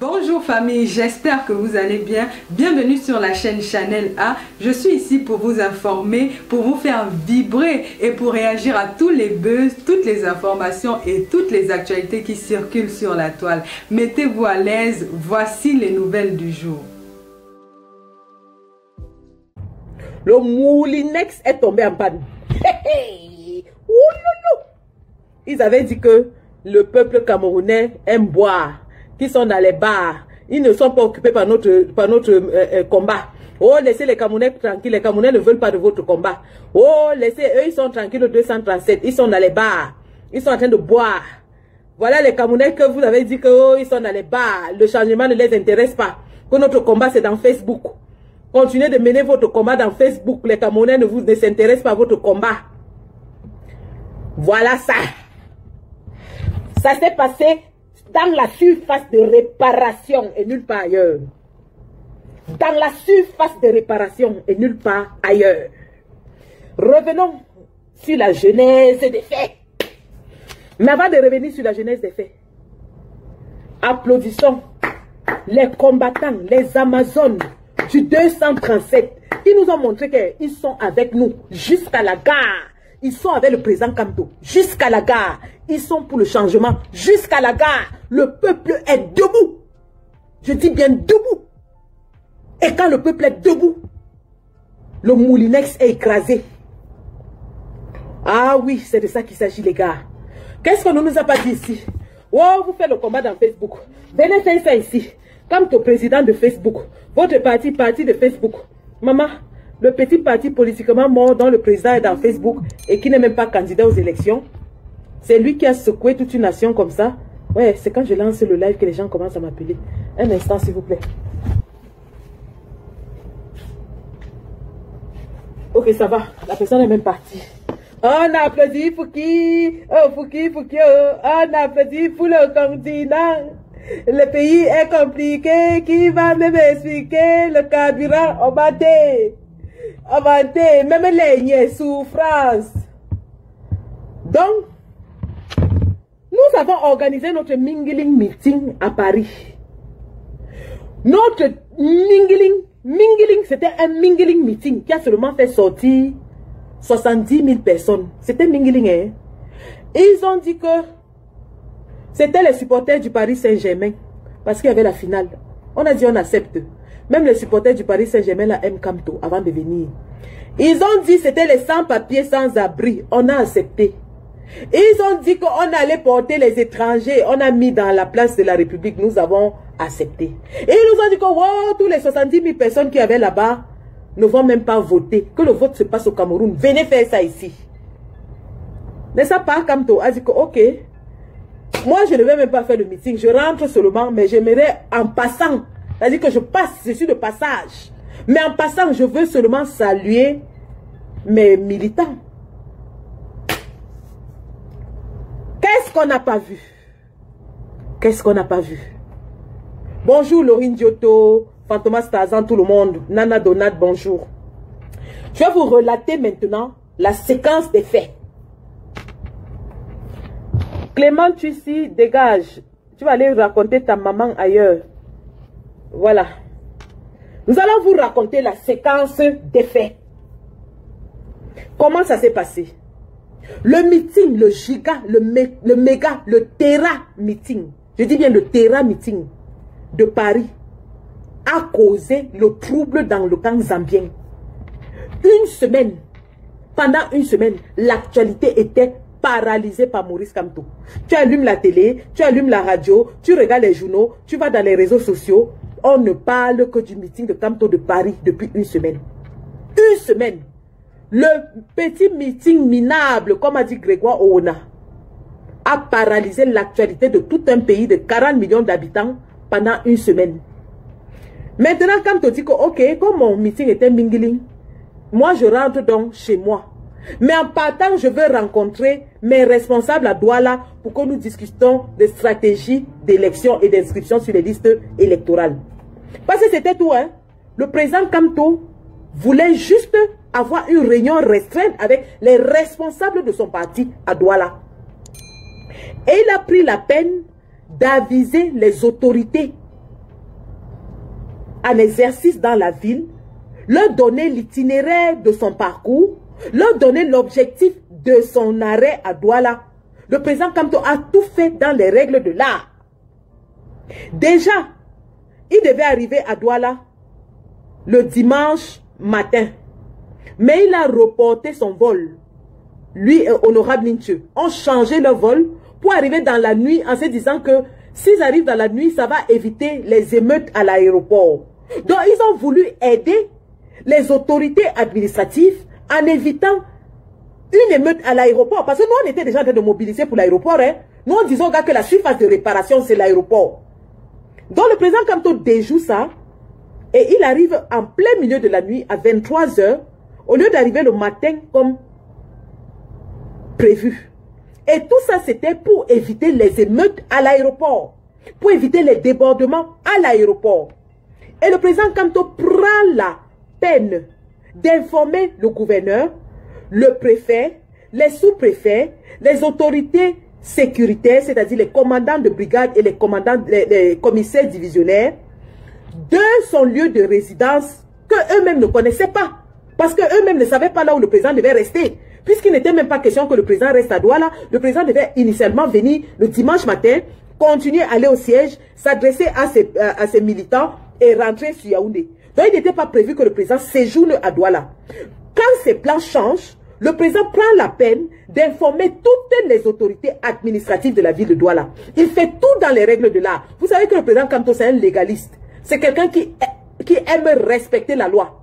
Bonjour famille, j'espère que vous allez bien. Bienvenue sur la chaîne Chanel A. Je suis ici pour vous informer, pour vous faire vibrer et pour réagir à tous les buzz, toutes les informations et toutes les actualités qui circulent sur la toile. Mettez-vous à l'aise, voici les nouvelles du jour. Le Moulinex est tombé en panne. Ils avaient dit que le peuple camerounais aime boire, qu'ils sont dans les bars, ils ne sont pas occupés par notre combat. Oh, laissez les Camerounais tranquilles, les Camerounais ne veulent pas de votre combat. Oh, laissez, eux, ils sont tranquilles au 237, ils sont dans les bars, ils sont en train de boire. Voilà les Camerounais que vous avez dit que oh, ils sont dans les bars, le changement ne les intéresse pas, que notre combat c'est dans Facebook. Continuez de mener votre combat dans Facebook, les Camerounais ne s'intéressent pas à votre combat. Voilà ça. Ça s'est passé dans la surface de réparation et nulle part ailleurs. Dans la surface de réparation et nulle part ailleurs. Revenons sur la genèse des faits. Mais avant de revenir sur la genèse des faits, applaudissons les combattants, les Amazones du 237 qui nous ont montré qu'ils sont avec nous jusqu'à la gare. Ils sont avec le président Kamto jusqu'à la gare. Ils sont pour le changement jusqu'à la gare. Le peuple est debout. Je dis bien debout. Et quand le peuple est debout, le Moulinex est écrasé. Ah oui, c'est de ça qu'il s'agit les gars. Qu'est-ce qu'on ne nous a pas dit ici? Oh, vous faites le combat dans Facebook. Venez faire ça ici. Kamto, président de Facebook. Votre parti de Facebook. Maman, le petit parti politiquement mort dont le président est dans Facebook et qui n'est même pas candidat aux élections, c'est lui qui a secoué toute une nation comme ça. Ouais, c'est quand je lance le live que les gens commencent à m'appeler. Un instant, s'il vous plaît. Ok, ça va. La personne est même partie. On applaudit Fouki. Oh, Fouki, Fouki. Oh. On applaudit pour le continent. Le pays est compliqué. Qui va même expliquer le carburant augmenté? Augmenté, même les souffrance. Donc, nous avons organisé notre mingling meeting à Paris. Notre mingling, c'était un mingling meeting qui a seulement fait sortir 70 000 personnes. C'était mingling, hein. Ils ont dit que c'était les supporters du Paris Saint-Germain parce qu'il y avait la finale. On a dit on accepte. Même les supporters du Paris Saint-Germain la aiment Kamto avant de venir. Ils ont dit c'était les sans-papiers, sans-abri. On a accepté. Ils ont dit qu'on allait porter les étrangers. On a mis dans la place de la République. Nous avons accepté. Et ils nous ont dit que wow, tous les 70 000 personnes qui avaient là-bas ne vont même pas voter. Que le vote se passe au Cameroun. Venez faire ça ici. N'est-ce pas Kamto a dit que ok. Moi je ne vais même pas faire le meeting. Je rentre seulement. Mais j'aimerais en passant. C'est-à-dire que je passe. Je suis de passage. Mais en passant je veux seulement saluer mes militants. Qu'est-ce qu'on n'a pas vu? Qu'est-ce qu'on n'a pas vu? Bonjour Laurine Diotto, Fantomas Tarzan, tout le monde. Nana Donat, bonjour. Je vais vous relater maintenant la séquence des faits. Clément Tussi, dégage. Tu vas aller raconter ta maman ailleurs. Voilà. Nous allons vous raconter la séquence des faits. Comment ça s'est passé? Le meeting, le giga, le méga, le terra meeting, je dis bien le terra meeting de Paris a causé le trouble dans le camp zambien. Une semaine, pendant une semaine, l'actualité était paralysée par Maurice Kamto. Tu allumes la télé, tu allumes la radio, tu regardes les journaux, tu vas dans les réseaux sociaux, on ne parle que du meeting de Kamto de Paris depuis une semaine. Une semaine. Le petit meeting minable, comme a dit Grégoire Oona, a paralysé l'actualité de tout un pays de 40 millions d'habitants pendant une semaine. Maintenant, quand tu dis que, ok, comme mon meeting était mingling, moi je rentre donc chez moi. Mais en partant, je veux rencontrer mes responsables à Douala pour que nous discutions de stratégie d'élection et d'inscription sur les listes électorales. Parce que c'était tout, hein. Le président Kamto voulait juste avoir une réunion restreinte avec les responsables de son parti à Douala. Et il a pris la peine d'aviser les autorités en exercice dans la ville, leur donner l'itinéraire de son parcours, leur donner l'objectif de son arrêt à Douala. Le président Kamto a tout fait dans les règles de l'art. Déjà, il devait arriver à Douala le dimanche matin. Mais il a reporté son vol. Lui et Honorable Ninche ont changé leur vol pour arriver dans la nuit en se disant que s'ils arrivent dans la nuit, ça va éviter les émeutes à l'aéroport. Donc, ils ont voulu aider les autorités administratives en évitant une émeute à l'aéroport. Parce que nous, on était déjà en train de mobiliser pour l'aéroport. Hein. Nous, on disait aux gars que la surface de réparation, c'est l'aéroport. Donc, le président Kamto déjoue ça. Et il arrive en plein milieu de la nuit à 23 h, au lieu d'arriver le matin comme prévu. Et tout ça, c'était pour éviter les émeutes à l'aéroport. Pour éviter les débordements à l'aéroport. Et le président Kamto prend la peine d'informer le gouverneur, le préfet, les sous-préfets, les autorités sécuritaires, c'est-à-dire les commandants de brigade et les commissaires divisionnaires, de son lieu de résidence que eux-mêmes ne connaissaient pas. Parce qu'eux-mêmes ne savaient pas là où le président devait rester. Puisqu'il n'était même pas question que le président reste à Douala, le président devait initialement venir le dimanche matin, continuer à aller au siège, s'adresser à ses militants et rentrer sur Yaoundé. Donc il n'était pas prévu que le président séjourne à Douala. Quand ces plans changent, le président prend la peine d'informer toutes les autorités administratives de la ville de Douala. Il fait tout dans les règles de l'art. Vous savez que le président Kamto, c'est un légaliste. C'est quelqu'un qui aime respecter la loi.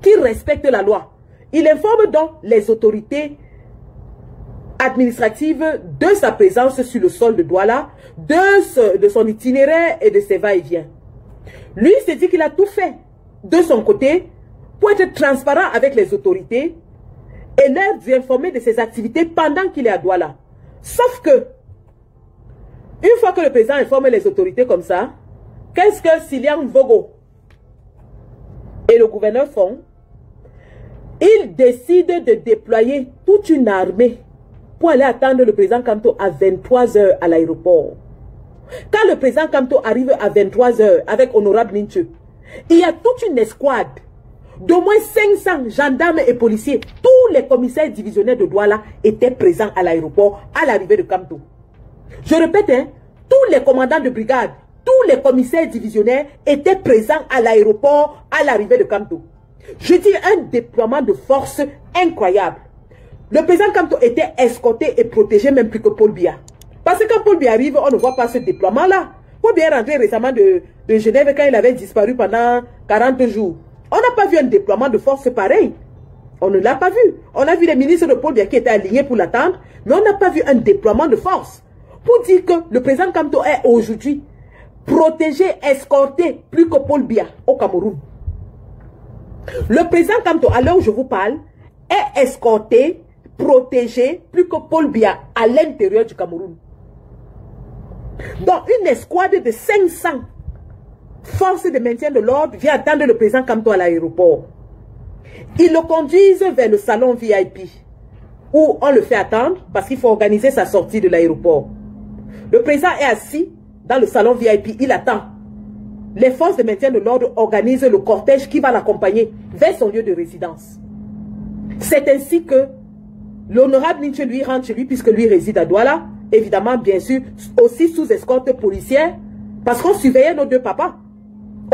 Qui respecte la loi. Il informe donc les autorités administratives de sa présence sur le sol de Douala, de son itinéraire et de ses va-et-vient. Lui, il s'est dit qu'il a tout fait de son côté pour être transparent avec les autorités et leur informer de ses activités pendant qu'il est à Douala. Sauf que, une fois que le président informe les autorités comme ça, qu'est-ce que Silian Vogo et le gouverneur font? Ils décident de déployer toute une armée pour aller attendre le président Kamto à 23 h à l'aéroport. Quand le président Kamto arrive à 23 h avec Honorable Ninche, il y a toute une escouade d'au moins 500 gendarmes et policiers. Tous les commissaires divisionnaires de Douala étaient présents à l'aéroport à l'arrivée de Kamto. Je répète, hein, tous les commandants de brigade, tous les commissaires divisionnaires étaient présents à l'aéroport à l'arrivée de Kamto. Je dis un déploiement de force incroyable. Le président Kamto était escorté et protégé même plus que Paul Biya. Parce que quand Paul Biya arrive, on ne voit pas ce déploiement-là. Paul Biya est rentré récemment de Genève quand il avait disparu pendant 40 jours. On n'a pas vu un déploiement de force pareil. On ne l'a pas vu. On a vu les ministres de Paul Biya qui étaient alignés pour l'attendre, mais on n'a pas vu un déploiement de force. Pour dire que le président Kamto est aujourd'hui protégé, escorté plus que Paul Biya au Cameroun. Le président Kamto, à l'heure où je vous parle, est escorté, protégé plus que Paul Biya à l'intérieur du Cameroun. Donc, une escouade de 500 forces de maintien de l'ordre vient attendre le président Kamto à l'aéroport. Ils le conduisent vers le salon VIP, où on le fait attendre parce qu'il faut organiser sa sortie de l'aéroport. Le président est assis dans le salon VIP, il attend. Les forces de maintien de l'ordre organisent le cortège qui va l'accompagner vers son lieu de résidence. C'est ainsi que l'honorable Ninche lui rentre chez lui puisque lui réside à Douala. Évidemment, bien sûr, aussi sous escorte policière parce qu'on surveillait nos deux papas.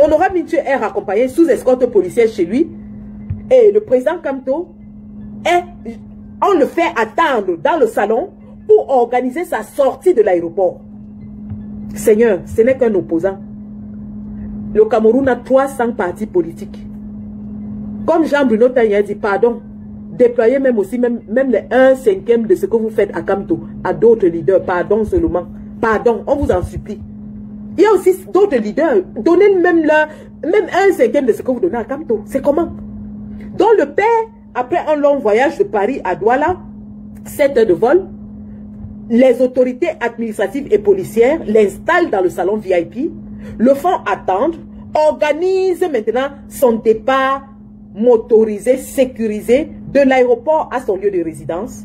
Honorable Ninche est raccompagné sous escorte policière chez lui. Et le président Kamto, on le fait attendre dans le salon pour organiser sa sortie de l'aéroport. Seigneur, ce n'est qu'un opposant. Le Cameroun a 300 partis politiques. Comme Jean-Bruno Tanya dit, pardon, déployez même aussi même les 1/5 de ce que vous faites à Kamto, à d'autres leaders, pardon seulement. Pardon, on vous en supplie. Il y a aussi d'autres leaders, donnez même 1/5 de ce que vous donnez à Kamto. C'est comment? Donc le père, après un long voyage de Paris à Douala, 7 heures de vol, les autorités administratives et policières l'installent dans le salon VIP, le font attendre, organisent maintenant son départ motorisé, sécurisé de l'aéroport à son lieu de résidence.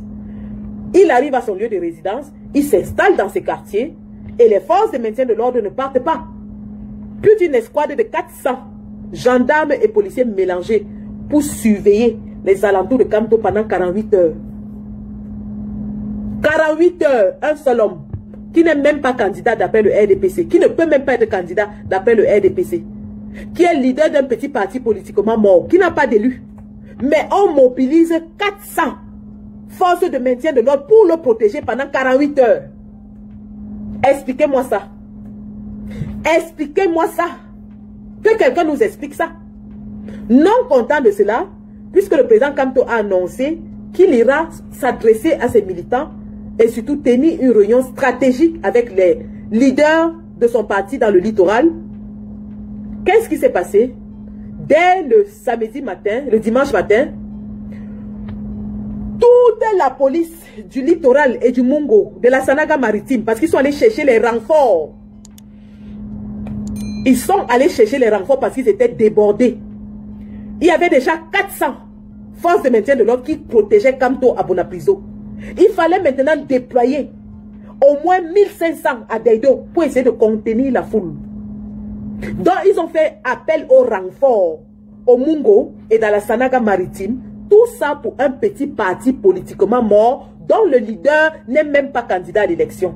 Il arrive à son lieu de résidence, il s'installe dans ses quartiers et les forces de maintien de l'ordre ne partent pas. plus d'une escouade de 400 gendarmes et policiers mélangés pour surveiller les alentours de Kamto pendant 48 heures. 48 heures, un seul homme qui n'est même pas candidat d'après le RDPC, qui ne peut même pas être candidat d'après le RDPC, qui est leader d'un petit parti politiquement mort, qui n'a pas d'élu. Mais on mobilise 400 forces de maintien de l'ordre pour le protéger pendant 48 heures. Expliquez-moi ça. Expliquez-moi ça. Que quelqu'un nous explique ça. Non content de cela, puisque le président Kamto a annoncé qu'il ira s'adresser à ses militants et surtout tenir une réunion stratégique avec les leaders de son parti dans le littoral. Qu'est-ce qui s'est passé? Dès le samedi matin, le dimanche matin, toute la police du littoral et du Mungo, de la Sanaga maritime, parce qu'ils sont allés chercher les renforts. Ils sont allés chercher les renforts parce qu'ils étaient débordés. Il y avait déjà 400 forces de maintien de l'ordre qui protégeaient Kamto à Bonapriso. Il fallait maintenant déployer au moins 1500 à Deido pour essayer de contenir la foule. Donc, ils ont fait appel au renfort au Mungo et dans la Sanaga maritime. Tout ça pour un petit parti politiquement mort dont le leader n'est même pas candidat à l'élection.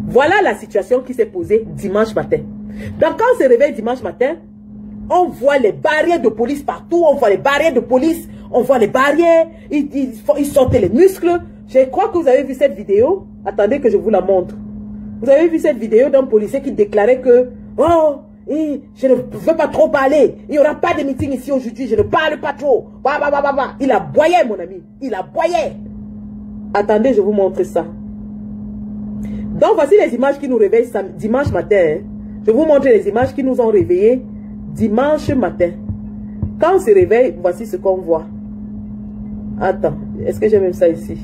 Voilà la situation qui s'est posée dimanche matin. Donc, quand on se réveille dimanche matin, on voit les barrières de police partout. On voit les barrières de police. On voit les barrières. Ils sortaient les muscles. Je crois que vous avez vu cette vidéo. Attendez que je vous la montre. Vous avez vu cette vidéo d'un policier qui déclarait que « Oh, je ne veux pas trop parler. Il n'y aura pas de meeting ici aujourd'hui. Je ne parle pas trop. » Il aboyait, mon ami. Il aboyait. Attendez, je vous montre ça. Donc, voici les images qui nous réveillent dimanche matin. Je vous montre les images qui nous ont réveillés dimanche matin. Quand on se réveille, voici ce qu'on voit. Attends, est-ce que j'ai même ça ici?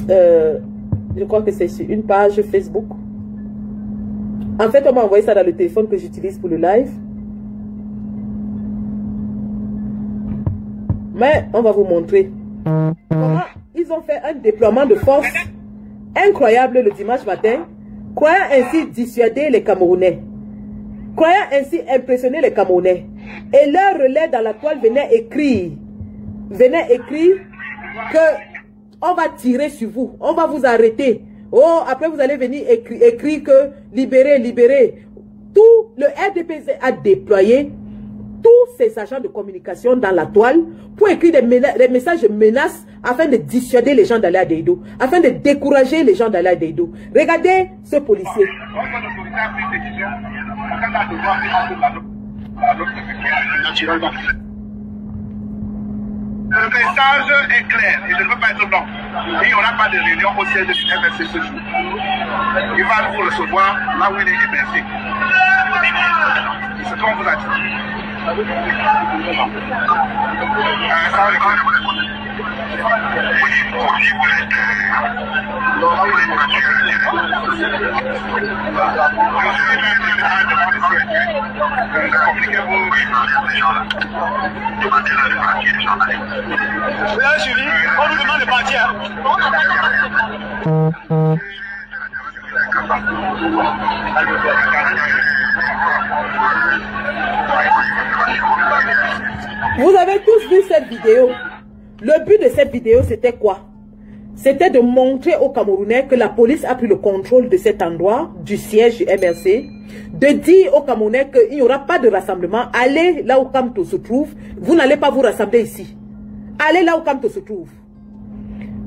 Je crois que c'est sur une page Facebook. En fait, on m'a envoyé ça dans le téléphone que j'utilise pour le live. Mais on va vous montrer comment ils ont fait un déploiement de force incroyable le dimanche matin, croyant ainsi dissuader les Camerounais, croyant ainsi impressionner les Camerounais. Et leur relais dans la toile venait écrire que on va tirer sur vous, on va vous arrêter. Oh, après vous allez venir écrire que libérez, libérez. Tout le RDPC a déployé tous ses agents de communication dans la toile pour écrire des messages de menaces afin de dissuader les gens d'aller à Deido, afin de décourager les gens d'aller à Deido. Regardez ce policier. Le message est clair et je ne veux pas être blanc. Il n'y aura pas de réunion au siège du MRC ce jour. Il va vous recevoir là où il est hébergé. C'est ce qu'on vous a dit. On nous demande de partir. Vous avez tous vu cette vidéo. Le but de cette vidéo, c'était quoi? C'était de montrer aux Camerounais que la police a pris le contrôle de cet endroit, du siège du MRC, de dire aux Camerounais qu'il n'y aura pas de rassemblement. Allez là où Kamto se trouve, vous n'allez pas vous rassembler ici. Allez là où Kamto se trouve.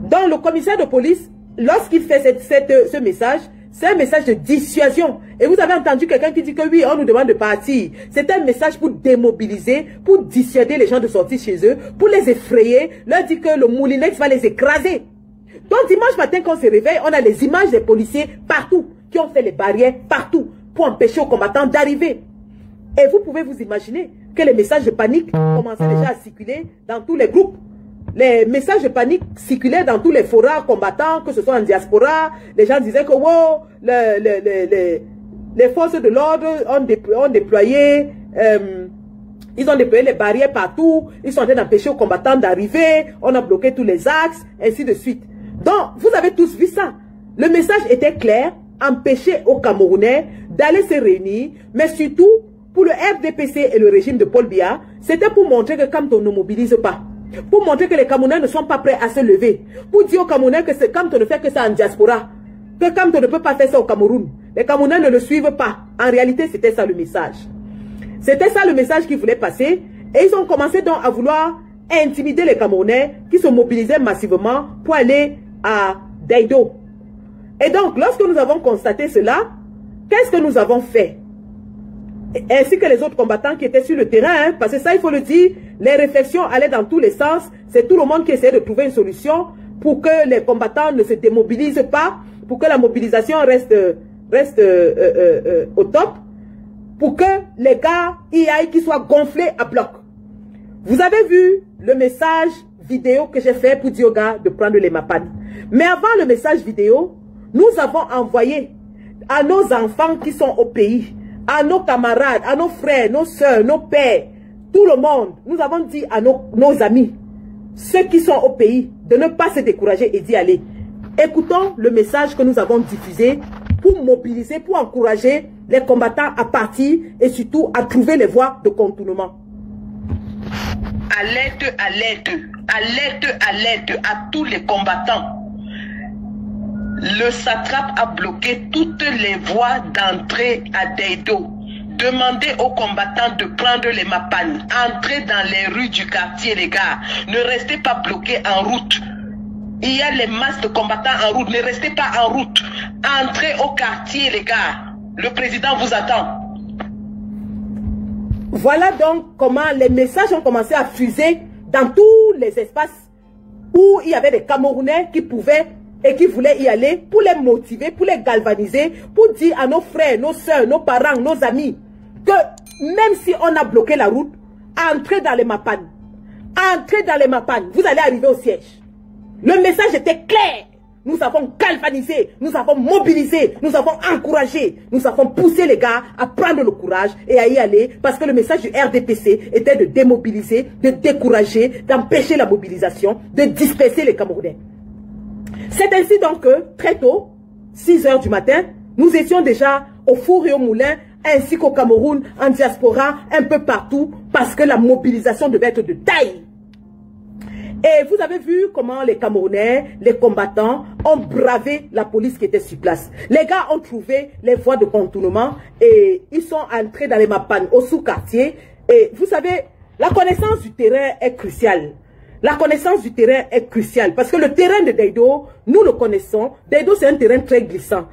Donc le commissaire de police, lorsqu'il fait ce message, c'est un message de dissuasion. Et vous avez entendu quelqu'un qui dit que oui, on nous demande de partir. C'est un message pour démobiliser, pour dissuader les gens de sortir chez eux, pour les effrayer, leur dire que le moulinex va les écraser. Donc dimanche matin, quand on se réveille, on a les images des policiers partout, qui ont fait les barrières partout, pour empêcher aux combattants d'arriver. Et vous pouvez vous imaginer que les messages de panique commençaient déjà à circuler dans tous les groupes. Les messages de panique circulaient dans tous les forats combattants, que ce soit en diaspora. Les gens disaient que wow, les forces de l'ordre ont déployé les barrières partout. Ils sont en train d'empêcher aux combattants d'arriver. On a bloqué tous les axes, ainsi de suite. Donc, vous avez tous vu ça. Le message était clair, empêcher aux Camerounais d'aller se réunir, mais surtout, pour le RDPC et le régime de Paul Biya, c'était pour montrer que quand on ne mobilise pas, pour montrer que les Camerounais ne sont pas prêts à se lever, pour dire aux Camerounais que quand on ne fait que ça en diaspora, que quand on ne peut pas faire ça au Cameroun, les Camerounais ne le suivent pas. En réalité, c'était ça le message. C'était ça le message qu'ils voulaient passer. Et ils ont commencé donc à vouloir intimider les Camerounais qui se mobilisaient massivement pour aller à Daido. Et donc, lorsque nous avons constaté cela, qu'est-ce que nous avons fait? Ainsi que les autres combattants qui étaient sur le terrain, hein, parce que ça, il faut le dire, les réflexions allaient dans tous les sens. C'est tout le monde qui essayait de trouver une solution pour que les combattants ne se démobilisent pas, pour que la mobilisation reste au top, pour que les gars y aillent, qui soient gonflés à bloc. Vous avez vu le message vidéo que j'ai fait pour dire aux gars de prendre les MAPAD. Mais avant le message vidéo, nous avons envoyé à nos enfants qui sont au pays, à nos camarades, à nos frères, nos soeurs, nos pères, tout le monde, nous avons dit à nos amis, ceux qui sont au pays, de ne pas se décourager et d'y aller. Écoutons le message que nous avons diffusé pour mobiliser, pour encourager les combattants à partir et surtout à trouver les voies de contournement. Alerte, alerte, alerte, alerte à tous les combattants. Le satrape a bloqué toutes les voies d'entrée à Daido. Demandez aux combattants de prendre les MAPAD. Entrez dans les rues du quartier, les gars. Ne restez pas bloqués en route. Il y a les masses de combattants en route. Ne restez pas en route. Entrez au quartier, les gars. Le président vous attend. Voilà donc comment les messages ont commencé à fuser dans tous les espaces où il y avait des Camerounais qui pouvaient et qui voulaient y aller pour les motiver, pour les galvaniser, pour dire à nos frères, nos soeurs, nos parents, nos amis que même si on a bloqué la route, entrez dans les MAPAD. Entrez dans les MAPAD. Vous allez arriver au siège. Le message était clair. Nous avons galvanisé, nous avons mobilisé, nous avons encouragé, nous avons poussé les gars à prendre le courage et à y aller parce que le message du RDPC était de démobiliser, de décourager, d'empêcher la mobilisation, de disperser les Camerounais. C'est ainsi donc que très tôt, 6 h du matin, nous étions déjà au four et au moulin ainsi qu'au Cameroun, en diaspora, un peu partout parce que la mobilisation devait être de taille. Et vous avez vu comment les Camerounais, les combattants, ont bravé la police qui était sur place. Les gars ont trouvé les voies de contournement et ils sont entrés dans les MAPAD au sous-quartier. Et vous savez, la connaissance du terrain est cruciale. La connaissance du terrain est cruciale parce que le terrain de Daido, nous le connaissons. Daido, c'est un terrain très glissant.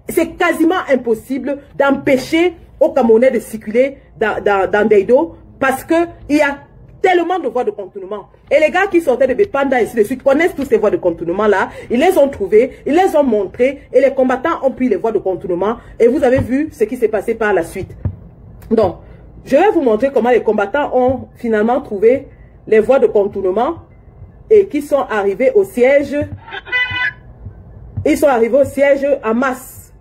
C'est quasiment impossible d'empêcher aux Camerounais de circuler dans Daido parce qu'il y a tellement de voies de contournement. Et les gars qui sortaient de Bepanda et ainsi de suite connaissent toutes ces voies de contournement-là. Ils les ont trouvées, ils les ont montrées et les combattants ont pris les voies de contournement. Et vous avez vu ce qui s'est passé par la suite. Donc, je vais vous montrer comment les combattants ont finalement trouvé les voies de contournement et qui sont arrivés au siège. Ils sont arrivés au siège en masse.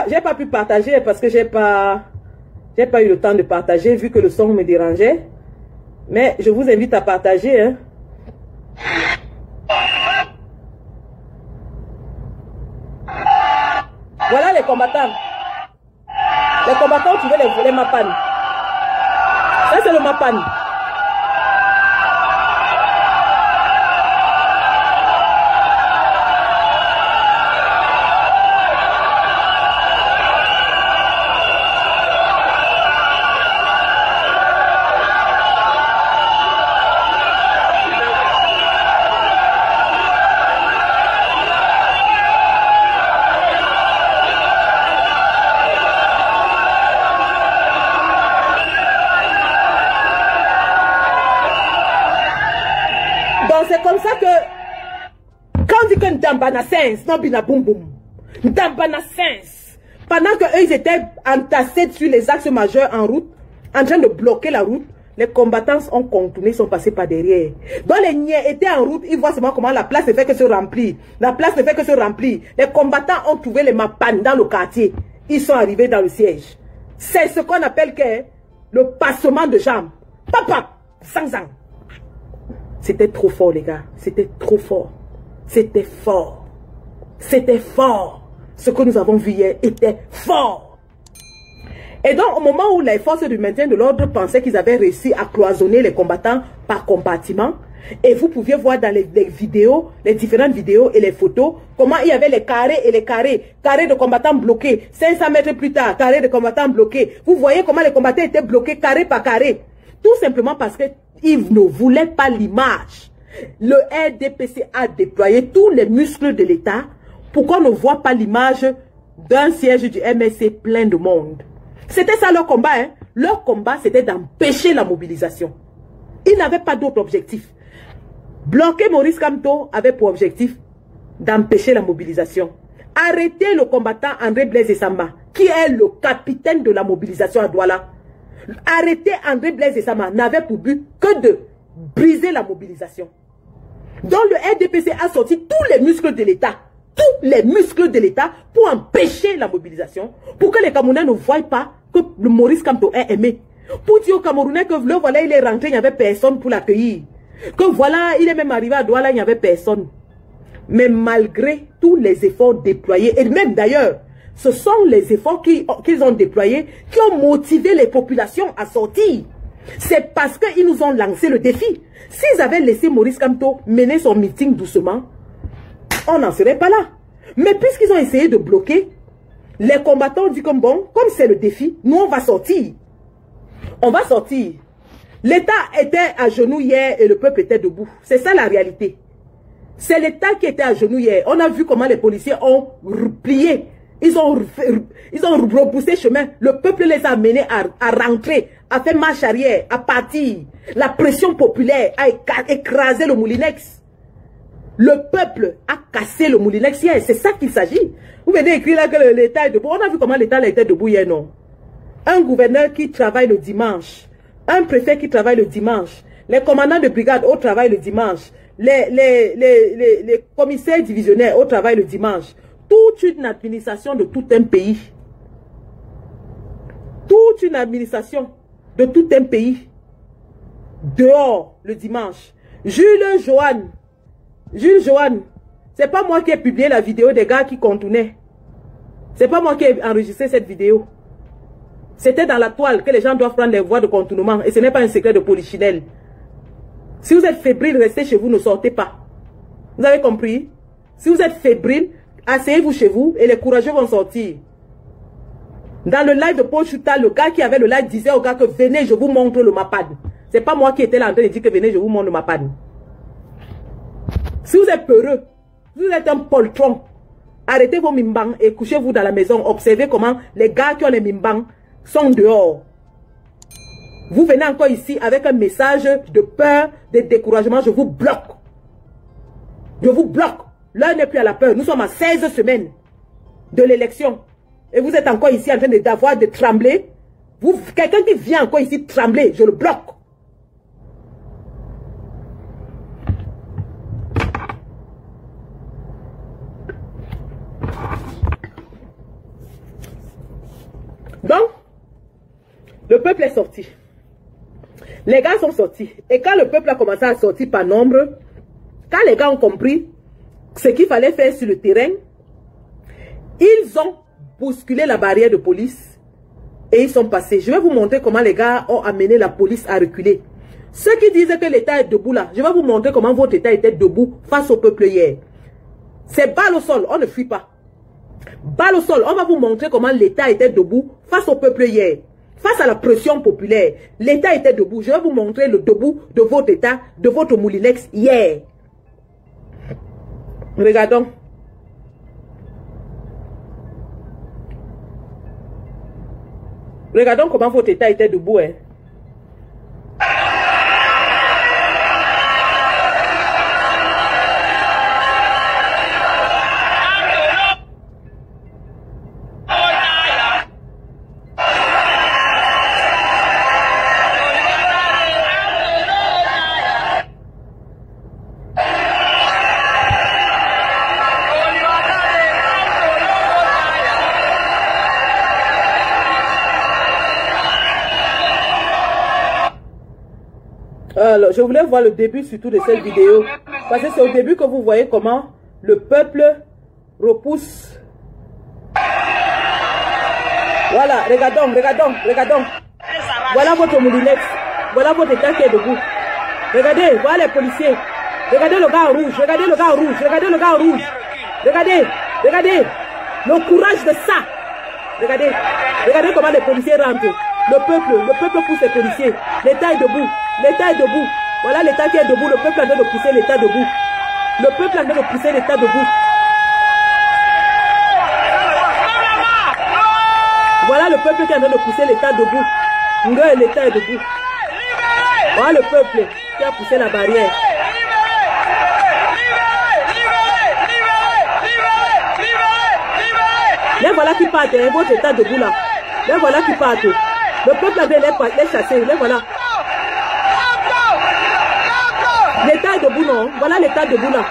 J'ai pas pu partager parce que j'ai pas eu le temps de partager vu que le son me dérangeait. Mais je vous invite à partager. Hein. Voilà les combattants. Les combattants ont trouvé les MAPAD. Ça c'est le MAPAD. C'est comme ça que quand on dit que Ndambana sens, non bina boum boum. Ndambana sens. Pendant que eux ils étaient entassés sur les axes majeurs en route, en train de bloquer la route, les combattants ont contourné, sont passés par derrière. Donc les niais étaient en route, ils voient seulement comment la place ne fait que se remplir. La place ne fait que se remplir. Les combattants ont trouvé les MAPAD dans le quartier. Ils sont arrivés dans le siège. C'est ce qu'on appelle que le passement de jambes. Papa, sang. C'était trop fort, les gars. C'était trop fort. C'était fort. C'était fort. Ce que nous avons vu hier était fort. Et donc, au moment où les forces du maintien de l'ordre pensaient qu'ils avaient réussi à cloisonner les combattants par compartiment, et vous pouviez voir dans les vidéos, les différentes vidéos et les photos, comment il y avait les carrés et les carrés. Carrés de combattants bloqués. 500 mètres plus tard, carrés de combattants bloqués. Vous voyez comment les combattants étaient bloqués carré par carré. Tout simplement parce qu'ils ne voulaient pas l'image. Le RDPC a déployé tous les muscles de l'État pour qu'on ne voit pas l'image d'un siège du MSC plein de monde. C'était ça leur combat. Hein? Leur combat, c'était d'empêcher la mobilisation. Ils n'avaient pas d'autre objectif. Bloquer Maurice Kamto avait pour objectif d'empêcher la mobilisation. Arrêter le combattant André Blaise Essama, qui est le capitaine de la mobilisation à Douala. Arrêter André Blaise Essama n'avait pour but que de briser la mobilisation. Donc le RDPC a sorti tous les muscles de l'État. Tous les muscles de l'État pour empêcher la mobilisation. Pour que les Camerounais ne voient pas que le Maurice Kamto est aimé. Pour dire aux Camerounais que le voilà, il est rentré, il n'y avait personne pour l'accueillir. Que voilà, il est même arrivé à Douala, il n'y avait personne. Mais malgré tous les efforts déployés, et même d'ailleurs, ce sont les efforts qu'ils ont déployés qui ont motivé les populations à sortir. C'est parce qu'ils nous ont lancé le défi. S'ils avaient laissé Maurice Kamto mener son meeting doucement, on n'en serait pas là. Mais puisqu'ils ont essayé de bloquer, les combattants ont dit comme bon, comme c'est le défi, nous on va sortir. On va sortir. L'État était à genoux hier et le peuple était debout. C'est ça la réalité. C'est l'État qui était à genoux hier. On a vu comment les policiers ont plié. Ils ont repoussé chemin. Le peuple les a menés à rentrer, à faire marche arrière, à partir. La pression populaire a écrasé le Moulinex. Le peuple a cassé le Moulinex hier. C'est ça qu'il s'agit. Vous venez écrire là que l'État est debout. On a vu comment l'État était debout hier, non? Un gouverneur qui travaille le dimanche. Un préfet qui travaille le dimanche. Les commandants de brigade au travail le dimanche. Les commissaires divisionnaires au travail le dimanche. Toute une administration de tout un pays. Toute une administration de tout un pays. Dehors le dimanche. Jules Johan, c'est pas moi qui ai publié la vidéo des gars qui contournaient. C'est pas moi qui ai enregistré cette vidéo. C'était dans la toile que les gens doivent prendre les voies de contournement. Et ce n'est pas un secret de polichinelle. Si vous êtes fébrile, restez chez vous, ne sortez pas. Vous avez compris? Si vous êtes fébrile, asseyez-vous chez vous et les courageux vont sortir. Dans le live de Paul Chouta, le gars qui avait le live disait au gars que venez, je vous montre le MAPAD. C'est pas moi qui étais là en train de dire que venez, je vous montre le MAPAD. Si vous êtes peureux, si vous êtes un poltron, arrêtez vos mimbangs et couchez-vous dans la maison. Observez comment les gars qui ont les mimbangs sont dehors. Vous venez encore ici avec un message de peur, de découragement. Je vous bloque. Je vous bloque. L'heure n'est plus à la peur. Nous sommes à 16 semaines de l'élection. Et vous êtes encore ici en train d'avoir de trembler. Quelqu'un qui vient encore ici trembler, je le bloque. Donc, le peuple est sorti. Les gars sont sortis. Et quand le peuple a commencé à sortir par nombre, quand les gars ont compris ce qu'il fallait faire sur le terrain, ils ont bousculé la barrière de police et ils sont passés. Je vais vous montrer comment les gars ont amené la police à reculer. Ceux qui disaient que l'État est debout là, je vais vous montrer comment votre État était debout face au peuple hier. C'est balle au sol, on ne fuit pas. Balle au sol, on va vous montrer comment l'État était debout face au peuple hier. Face à la pression populaire, l'État était debout. Je vais vous montrer le debout de votre État, de votre Moulinex hier. Regardons. Regardons comment votre État était debout. Hein. Alors, je voulais voir le début surtout de cette vidéo. Parce que c'est au début que vous voyez comment le peuple repousse. Voilà, regardons, regardons, regardons. Voilà votre moulinette. Voilà votre état qui est debout. Regardez, voilà les policiers. Regardez le gars en rouge, regardez le gars en rouge, regardez le gars en rouge. Regardez, regardez. Le courage de ça. Regardez, regardez comment les policiers rentrent. Le peuple pousse les policiers. L'État est debout. L'État est debout. Voilà l'État qui est debout. Le peuple est en train de pousser l'État debout. Le peuple est en train de pousser l'État debout. Voilà le peuple qui est en train de pousser l'État debout. L'État est debout. Voilà le peuple qui a poussé la barrière. Les voilà qui partent, hein, votre État debout là. Les voilà qui partent. Le peuple avait les chasser, les voilà. L'État est debout, non? Voilà l'État debout là.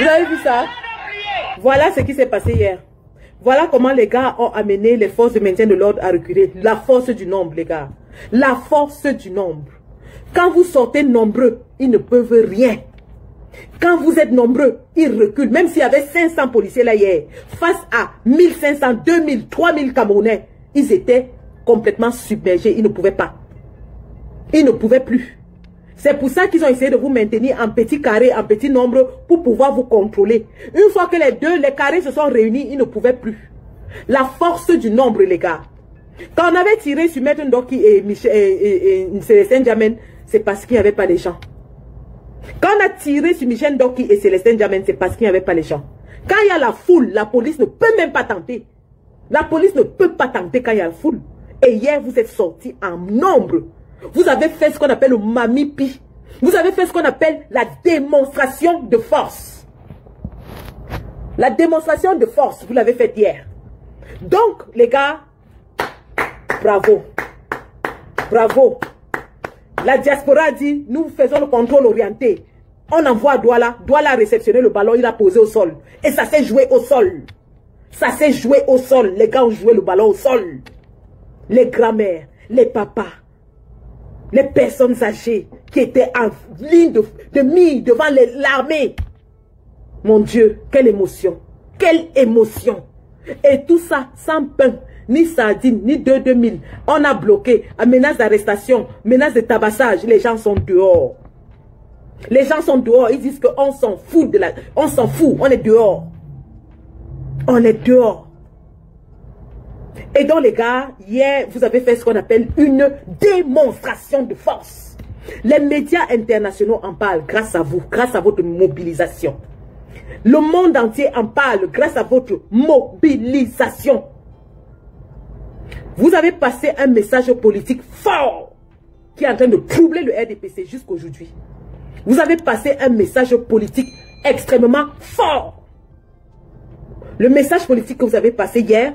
Vous avez vu ça? Voilà ce qui s'est passé hier. Voilà comment les gars ont amené les forces de maintien de l'ordre à reculer. La force du nombre, les gars. La force du nombre. Quand vous sortez nombreux, ils ne peuvent rien. Quand vous êtes nombreux, ils reculent. Même s'il y avait 500 policiers là hier, face à 1500, 2000, 3000 Camerounais, ils étaient complètement submergés. Ils ne pouvaient pas. Ils ne pouvaient plus. C'est pour ça qu'ils ont essayé de vous maintenir en petit carré, en petit nombre, pour pouvoir vous contrôler. Une fois que les carrés se sont réunis, ils ne pouvaient plus. La force du nombre, les gars. Quand on avait tiré sur Maître Ndoki et Célestin Djamène, c'est parce qu'il n'y avait pas les gens. Quand on a tiré sur Michel Ndoki et Célestin Djamène, c'est parce qu'il n'y avait pas les gens. Quand il y a la foule, la police ne peut même pas tenter. La police ne peut pas tenter quand il y a la foule. Et hier, vous êtes sortis en nombre. Vous avez fait ce qu'on appelle le mamipi. Vous avez fait ce qu'on appelle la démonstration de force. La démonstration de force, vous l'avez faite hier. Donc, les gars, bravo. Bravo. La diaspora dit, nous faisons le contrôle orienté. On envoie Douala. Douala a réceptionné le ballon, il a posé au sol. Et ça s'est joué au sol. Ça s'est joué au sol. Les gars ont joué le ballon au sol. Les grands-mères, les papas, les personnes âgées qui étaient en ligne de mire devant l'armée. Mon Dieu, quelle émotion. Quelle émotion. Et tout ça sans pain, ni sardines, ni 2000. On a bloqué. À menace d'arrestation, menace de tabassage. Les gens sont dehors. Les gens sont dehors. Ils disent qu'on s'en fout de on s'en fout. On est dehors. On est dehors. Et donc les gars, hier, vous avez fait ce qu'on appelle une démonstration de force. Les médias internationaux en parlent grâce à vous, grâce à votre mobilisation. Le monde entier en parle grâce à votre mobilisation. Vous avez passé un message politique fort qui est en train de troubler le RDPC jusqu'aujourd'hui. Vous avez passé un message politique extrêmement fort. Le message politique que vous avez passé hier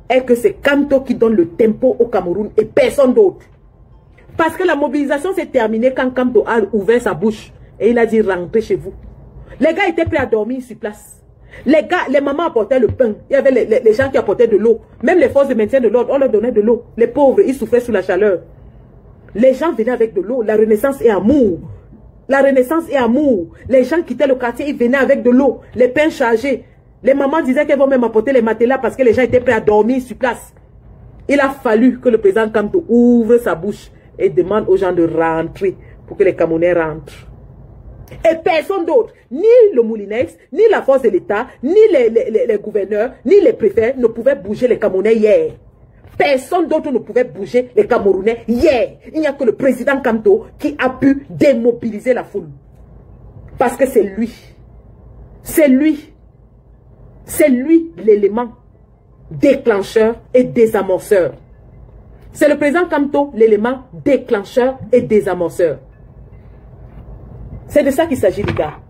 est que c'est Kanto qui donne le tempo au Cameroun et personne d'autre. Parce que la mobilisation s'est terminée quand Kanto a ouvert sa bouche et il a dit rentrez chez vous. Les gars étaient prêts à dormir sur place. Les gars, les mamans apportaient le pain. Il y avait les gens qui apportaient de l'eau. Même les forces de maintien de l'ordre, on leur donnait de l'eau. Les pauvres, ils souffraient sous la chaleur. Les gens venaient avec de l'eau. La renaissance est amour. La renaissance est amour. Les gens quittaient le quartier, ils venaient avec de l'eau. Les pains chargés. Les mamans disaient qu'elles vont même apporter les matelas parce que les gens étaient prêts à dormir sur place. Il a fallu que le président Kanto ouvre sa bouche et demande aux gens de rentrer pour que les Camerounais rentrent. Et personne d'autre, ni le Moulinex, ni la force de l'État, ni les gouverneurs, ni les préfets ne pouvaient bouger les Camerounais hier. Personne d'autre ne pouvait bouger les Camerounais hier. Il n'y a que le président Kamto qui a pu démobiliser la foule. Parce que c'est lui. C'est lui. C'est lui l'élément déclencheur et désamorceur. C'est le président Kamto l'élément déclencheur et désamorceur. C'est de ça qu'il s'agit, les gars.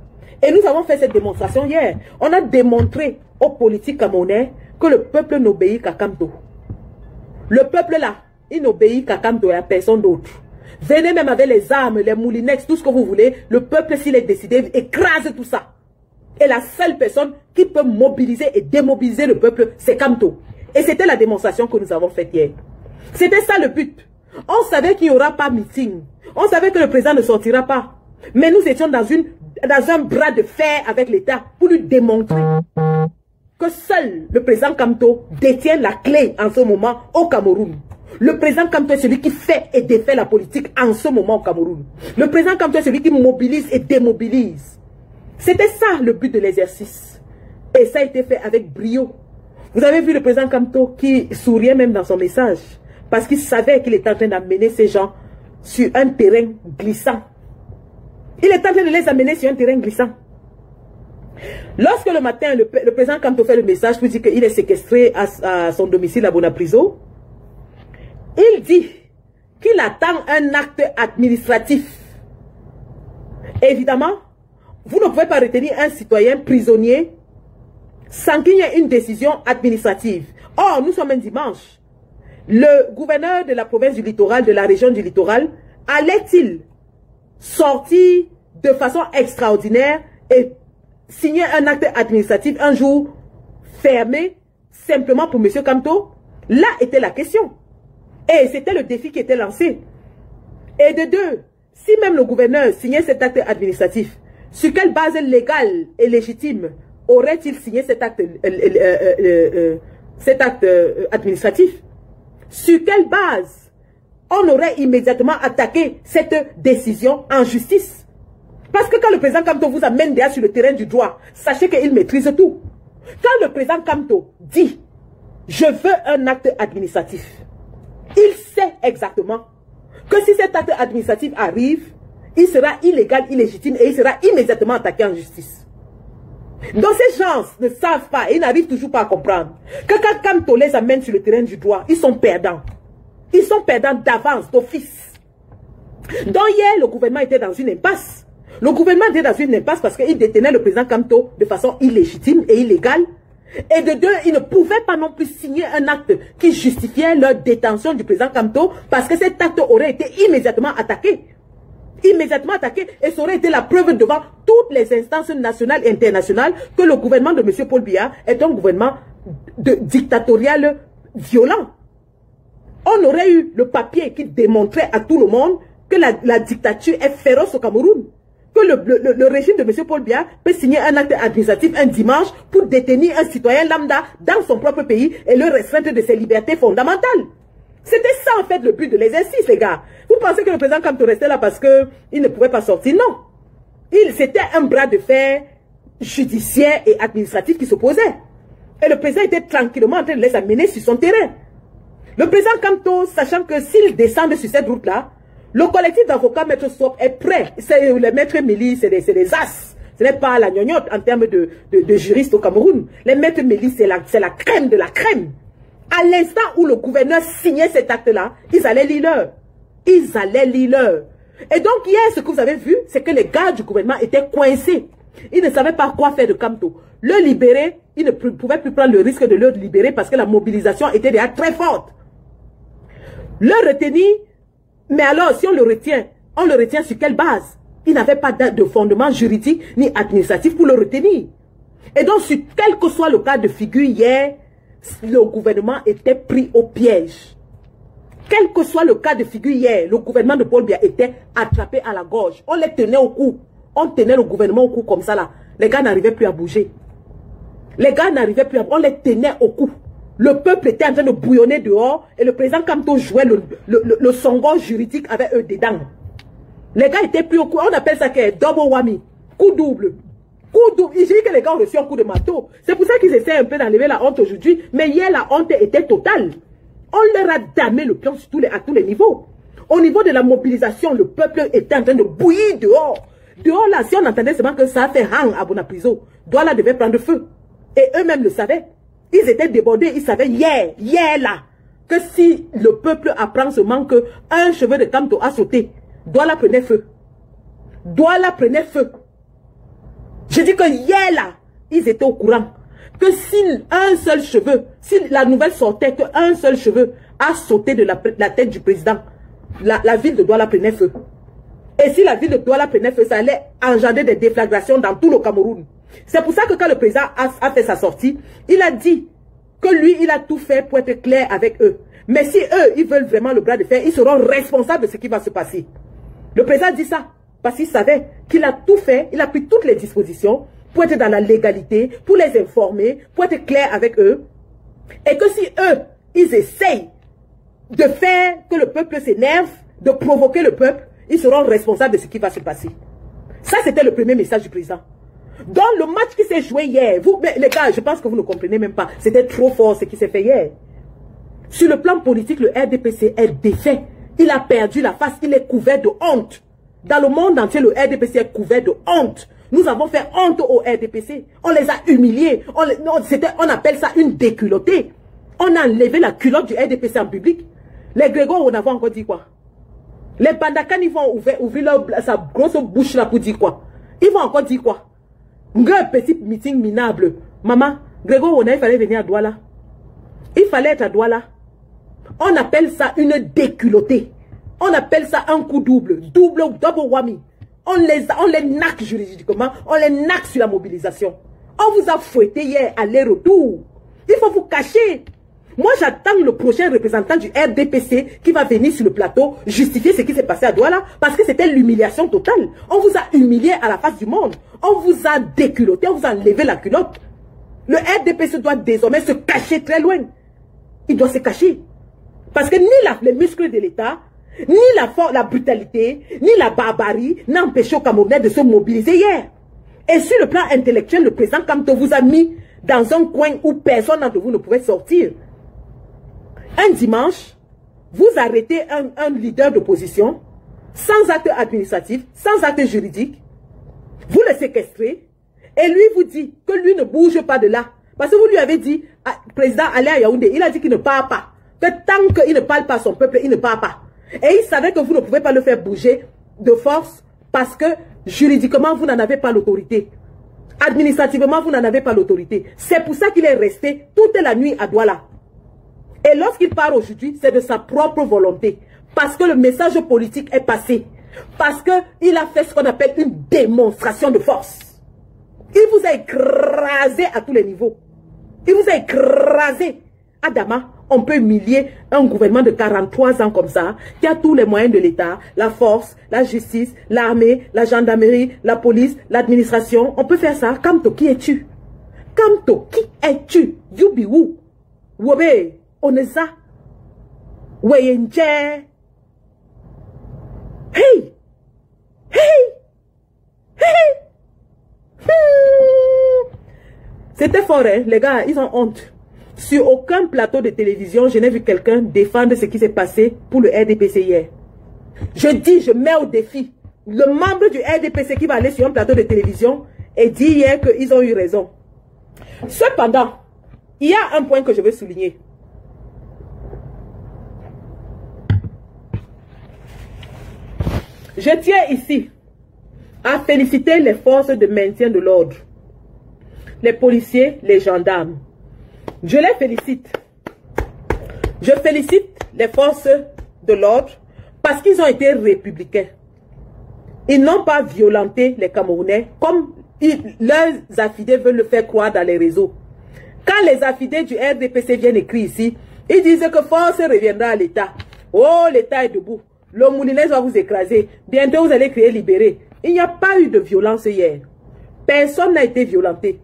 Et nous avons fait cette démonstration hier. On a démontré aux politiques camerounais que le peuple n'obéit qu'à Kamto. Le peuple là, il n'obéit qu'à Kamto et à personne d'autre. Venez même avec les armes, les moulinex, tout ce que vous voulez. Le peuple, s'il est décidé, écrase tout ça. Et la seule personne qui peut mobiliser et démobiliser le peuple, c'est Kamto. Et c'était la démonstration que nous avons faite hier. C'était ça le but. On savait qu'il n'y aura pas meeting. On savait que le président ne sortira pas. Mais nous étions dans un bras de fer avec l'État pour lui démontrer que seul le président Kamto détient la clé en ce moment au Cameroun. Le président Kamto est celui qui fait et défait la politique en ce moment au Cameroun. Le président Kamto est celui qui mobilise et démobilise. C'était ça le but de l'exercice. Et ça a été fait avec brio. Vous avez vu le président Kamto qui souriait même dans son message. Parce qu'il savait qu'il était en train d'amener ces gens sur un terrain glissant. Il est en train de les amener sur un terrain glissant. Lorsque le matin, le président Kamto fait le message pour dire qu'il est séquestré à son domicile à Bonapriso, il dit qu'il attend un acte administratif. Évidemment, vous ne pouvez pas retenir un citoyen prisonnier sans qu'il y ait une décision administrative. Or, nous sommes un dimanche. Le gouverneur de la province du littoral, de la région du littoral, allait-il sortir de façon extraordinaire et signer un acte administratif un jour fermé simplement pour M. Kamto? Là était la question. Et c'était le défi qui était lancé. Et de deux, si même le gouverneur signait cet acte administratif, sur quelle base légale et légitime aurait-il signé cet acte administratif? Sur quelle base on aurait immédiatement attaqué cette décision en justice? Parce que quand le président Kamto vous amène déjà sur le terrain du droit, sachez qu'il maîtrise tout. Quand le président Kamto dit « je veux un acte administratif », il sait exactement que si cet acte administratif arrive, il sera illégal, illégitime et il sera immédiatement attaqué en justice. Donc ces gens ne savent pas et ils n'arrivent toujours pas à comprendre que quand Kamto les amène sur le terrain du droit, ils sont perdants. Ils sont perdants d'avance, d'office. Donc hier, le gouvernement était dans une impasse. Le gouvernement était dans une impasse parce qu'il détenait le président Kamto de façon illégitime et illégale. Et de deux, ils ne pouvaient pas non plus signer un acte qui justifiait leur détention du président Kamto parce que cet acte aurait été immédiatement attaqué. Immédiatement attaqué et ça aurait été la preuve devant toutes les instances nationales et internationales que le gouvernement de M. Paul Biya est un gouvernement dictatorial violent. On aurait eu le papier qui démontrait à tout le monde que la dictature est féroce au Cameroun. Que le régime de M. Paul Biya peut signer un acte administratif un dimanche pour détenir un citoyen lambda dans son propre pays et le restreindre de ses libertés fondamentales. C'était ça en fait le but de l'exercice, les gars. Vous pensez que le président Kamto restait là parce qu'il ne pouvait pas sortir? Non. C'était un bras de fer judiciaire et administratif qui s'opposait. Et le président était tranquillement en train de les amener sur son terrain. Le président Kamto, sachant que s'il descend sur cette route-là, le collectif d'avocats Maître Swap est prêt. Les maîtres Mélis, c'est des as. Ce n'est pas la gnognotte en termes de juristes au Cameroun. Les maîtres Mélis, c'est la crème de la crème. À l'instant où le gouverneur signait cet acte-là, ils allaient lire l'heure. Ils allaient lire l'heure. Et donc hier, ce que vous avez vu, c'est que les gars du gouvernement étaient coincés. Ils ne savaient pas quoi faire de Kamto. Le libérer, ils ne pouvaient plus prendre le risque de le libérer parce que la mobilisation était déjà très forte. Le retenir, mais alors si on le retient sur quelle base? Il n'avait pas de fondement juridique ni administratif pour le retenir. Et donc, sur quel que soit le cas de figure hier, le gouvernement était pris au piège. Quel que soit le cas de figure hier, le gouvernement de Paul Biya était attrapé à la gorge. On les tenait au cou. On tenait le gouvernement au cou comme ça là. Les gars n'arrivaient plus à bouger. Les gars n'arrivaient plus à bouger. On les tenait au cou. Le peuple était en train de bouillonner dehors et le président Kamto jouait le songon juridique avec eux dedans. Les gars étaient pris au coup. On appelle ça que double whammy. Coup double. Coup double. J'ai dit que les gars ont reçu un coup de marteau. C'est pour ça qu'ils essaient un peu d'enlever la honte aujourd'hui. Mais hier, la honte était totale. On leur a damé le pion à tous les niveaux. Au niveau de la mobilisation, le peuple était en train de bouillir dehors. Dehors là, si on entendait seulement que ça a fait hang à Bonapriso, Douala devait prendre feu. Et eux-mêmes le savaient. Ils étaient débordés, ils savaient hier là, que si le peuple apprend seulement que un cheveu de Kamto a sauté, Douala prenait feu. Douala prenait feu. Je dis que hier là, ils étaient au courant que si un seul cheveu, si la nouvelle sortait qu'un seul cheveu a sauté de la tête du président, la ville de Douala prenait feu. Et si la ville de Douala prenait feu, ça allait engendrer des déflagrations dans tout le Cameroun. C'est pour ça que quand le président a fait sa sortie, il a dit que lui, il a tout fait pour être clair avec eux. Mais si eux, ils veulent vraiment le bras de fer, ils seront responsables de ce qui va se passer. Le président dit ça parce qu'il savait qu'il a tout fait, il a pris toutes les dispositions pour être dans la légalité, pour les informer, pour être clair avec eux. Et que si eux, ils essayent de faire que le peuple s'énerve, de provoquer le peuple, ils seront responsables de ce qui va se passer. Ça, c'était le premier message du président. Dans le match qui s'est joué hier, mais les gars, je pense que vous ne comprenez même pas. C'était trop fort ce qui s'est fait hier. Sur le plan politique, le RDPC est défait. Il a perdu la face, il est couvert de honte. Dans le monde entier, le RDPC est couvert de honte. Nous avons fait honte au RDPC. On les a humiliés. On appelle ça une déculottée. On a enlevé la culotte du RDPC en public. Les Grégoires, on avait encore dit quoi? Les Bandakan, ils vont ouvrir sa grosse bouche là pour dire quoi? Ils vont encore dire quoi? Un petit meeting minable. Maman, Grégoire, il fallait venir à Douala. Il fallait être à Douala. On appelle ça une déculottée. On appelle ça un coup double. Double whammy. On les naque juridiquement. On les naque sur la mobilisation. On vous a fouetté hier aller-retour. Il faut vous cacher. Moi, j'attends le prochain représentant du RDPC qui va venir sur le plateau justifier ce qui s'est passé à Douala parce que c'était l'humiliation totale. On vous a humilié à la face du monde. On vous a déculotté, on vous a enlevé la culotte. Le RDPC doit désormais se cacher très loin. Il doit se cacher. Parce que ni les muscles de l'État, ni la brutalité, ni la barbarie n'a empêché aux Camerounais de se mobiliser hier. Et sur le plan intellectuel, le président Kamto vous a mis dans un coin où personne d'entre vous ne pouvait sortir. Un dimanche, vous arrêtez un leader d'opposition sans acte administratif, sans acte juridique. Vous le séquestrez et lui vous dit que lui ne bouge pas de là. Parce que vous lui avez dit, président, allez à Yaoundé, il a dit qu'il ne part pas. Que tant qu'il ne parle pas à son peuple, il ne part pas. Et il savait que vous ne pouvez pas le faire bouger de force parce que juridiquement, vous n'en avez pas l'autorité. Administrativement, vous n'en avez pas l'autorité. C'est pour ça qu'il est resté toute la nuit à Douala. Et lorsqu'il part aujourd'hui, c'est de sa propre volonté. Parce que le message politique est passé. Parce qu'il a fait ce qu'on appelle une démonstration de force. Il vous a écrasé à tous les niveaux. Il vous a écrasé. Adama, on peut humilier un gouvernement de 43 ans comme ça, qui a tous les moyens de l'État, la force, la justice, l'armée, la gendarmerie, la police, l'administration. On peut faire ça. Kamto, qui es-tu? Kamto, qui es-tu? Yubiwu. Wobe. Oneza, Weyenje. Hey! Hey! Hey! C'était fort, hein? Les gars, ils ont honte. Sur aucun plateau de télévision, je n'ai vu quelqu'un défendre ce qui s'est passé pour le RDPC hier. Je dis, je mets au défi le membre du RDPC qui va aller sur un plateau de télévision et dire hier qu'ils ont eu raison. Cependant, il y a un point que je veux souligner. Je tiens ici à féliciter les forces de maintien de l'ordre, les policiers, les gendarmes. Je les félicite. Je félicite les forces de l'ordre parce qu'ils ont été républicains. Ils n'ont pas violenté les Camerounais comme leurs affidés veulent le faire croire dans les réseaux. Quand les affidés du RDPC viennent écrire ici, ils disent que force reviendra à l'État. Oh, l'État est debout. Le moulinet va vous écraser. Bientôt, vous allez créer libéré. Il n'y a pas eu de violence hier. Personne n'a été violenté.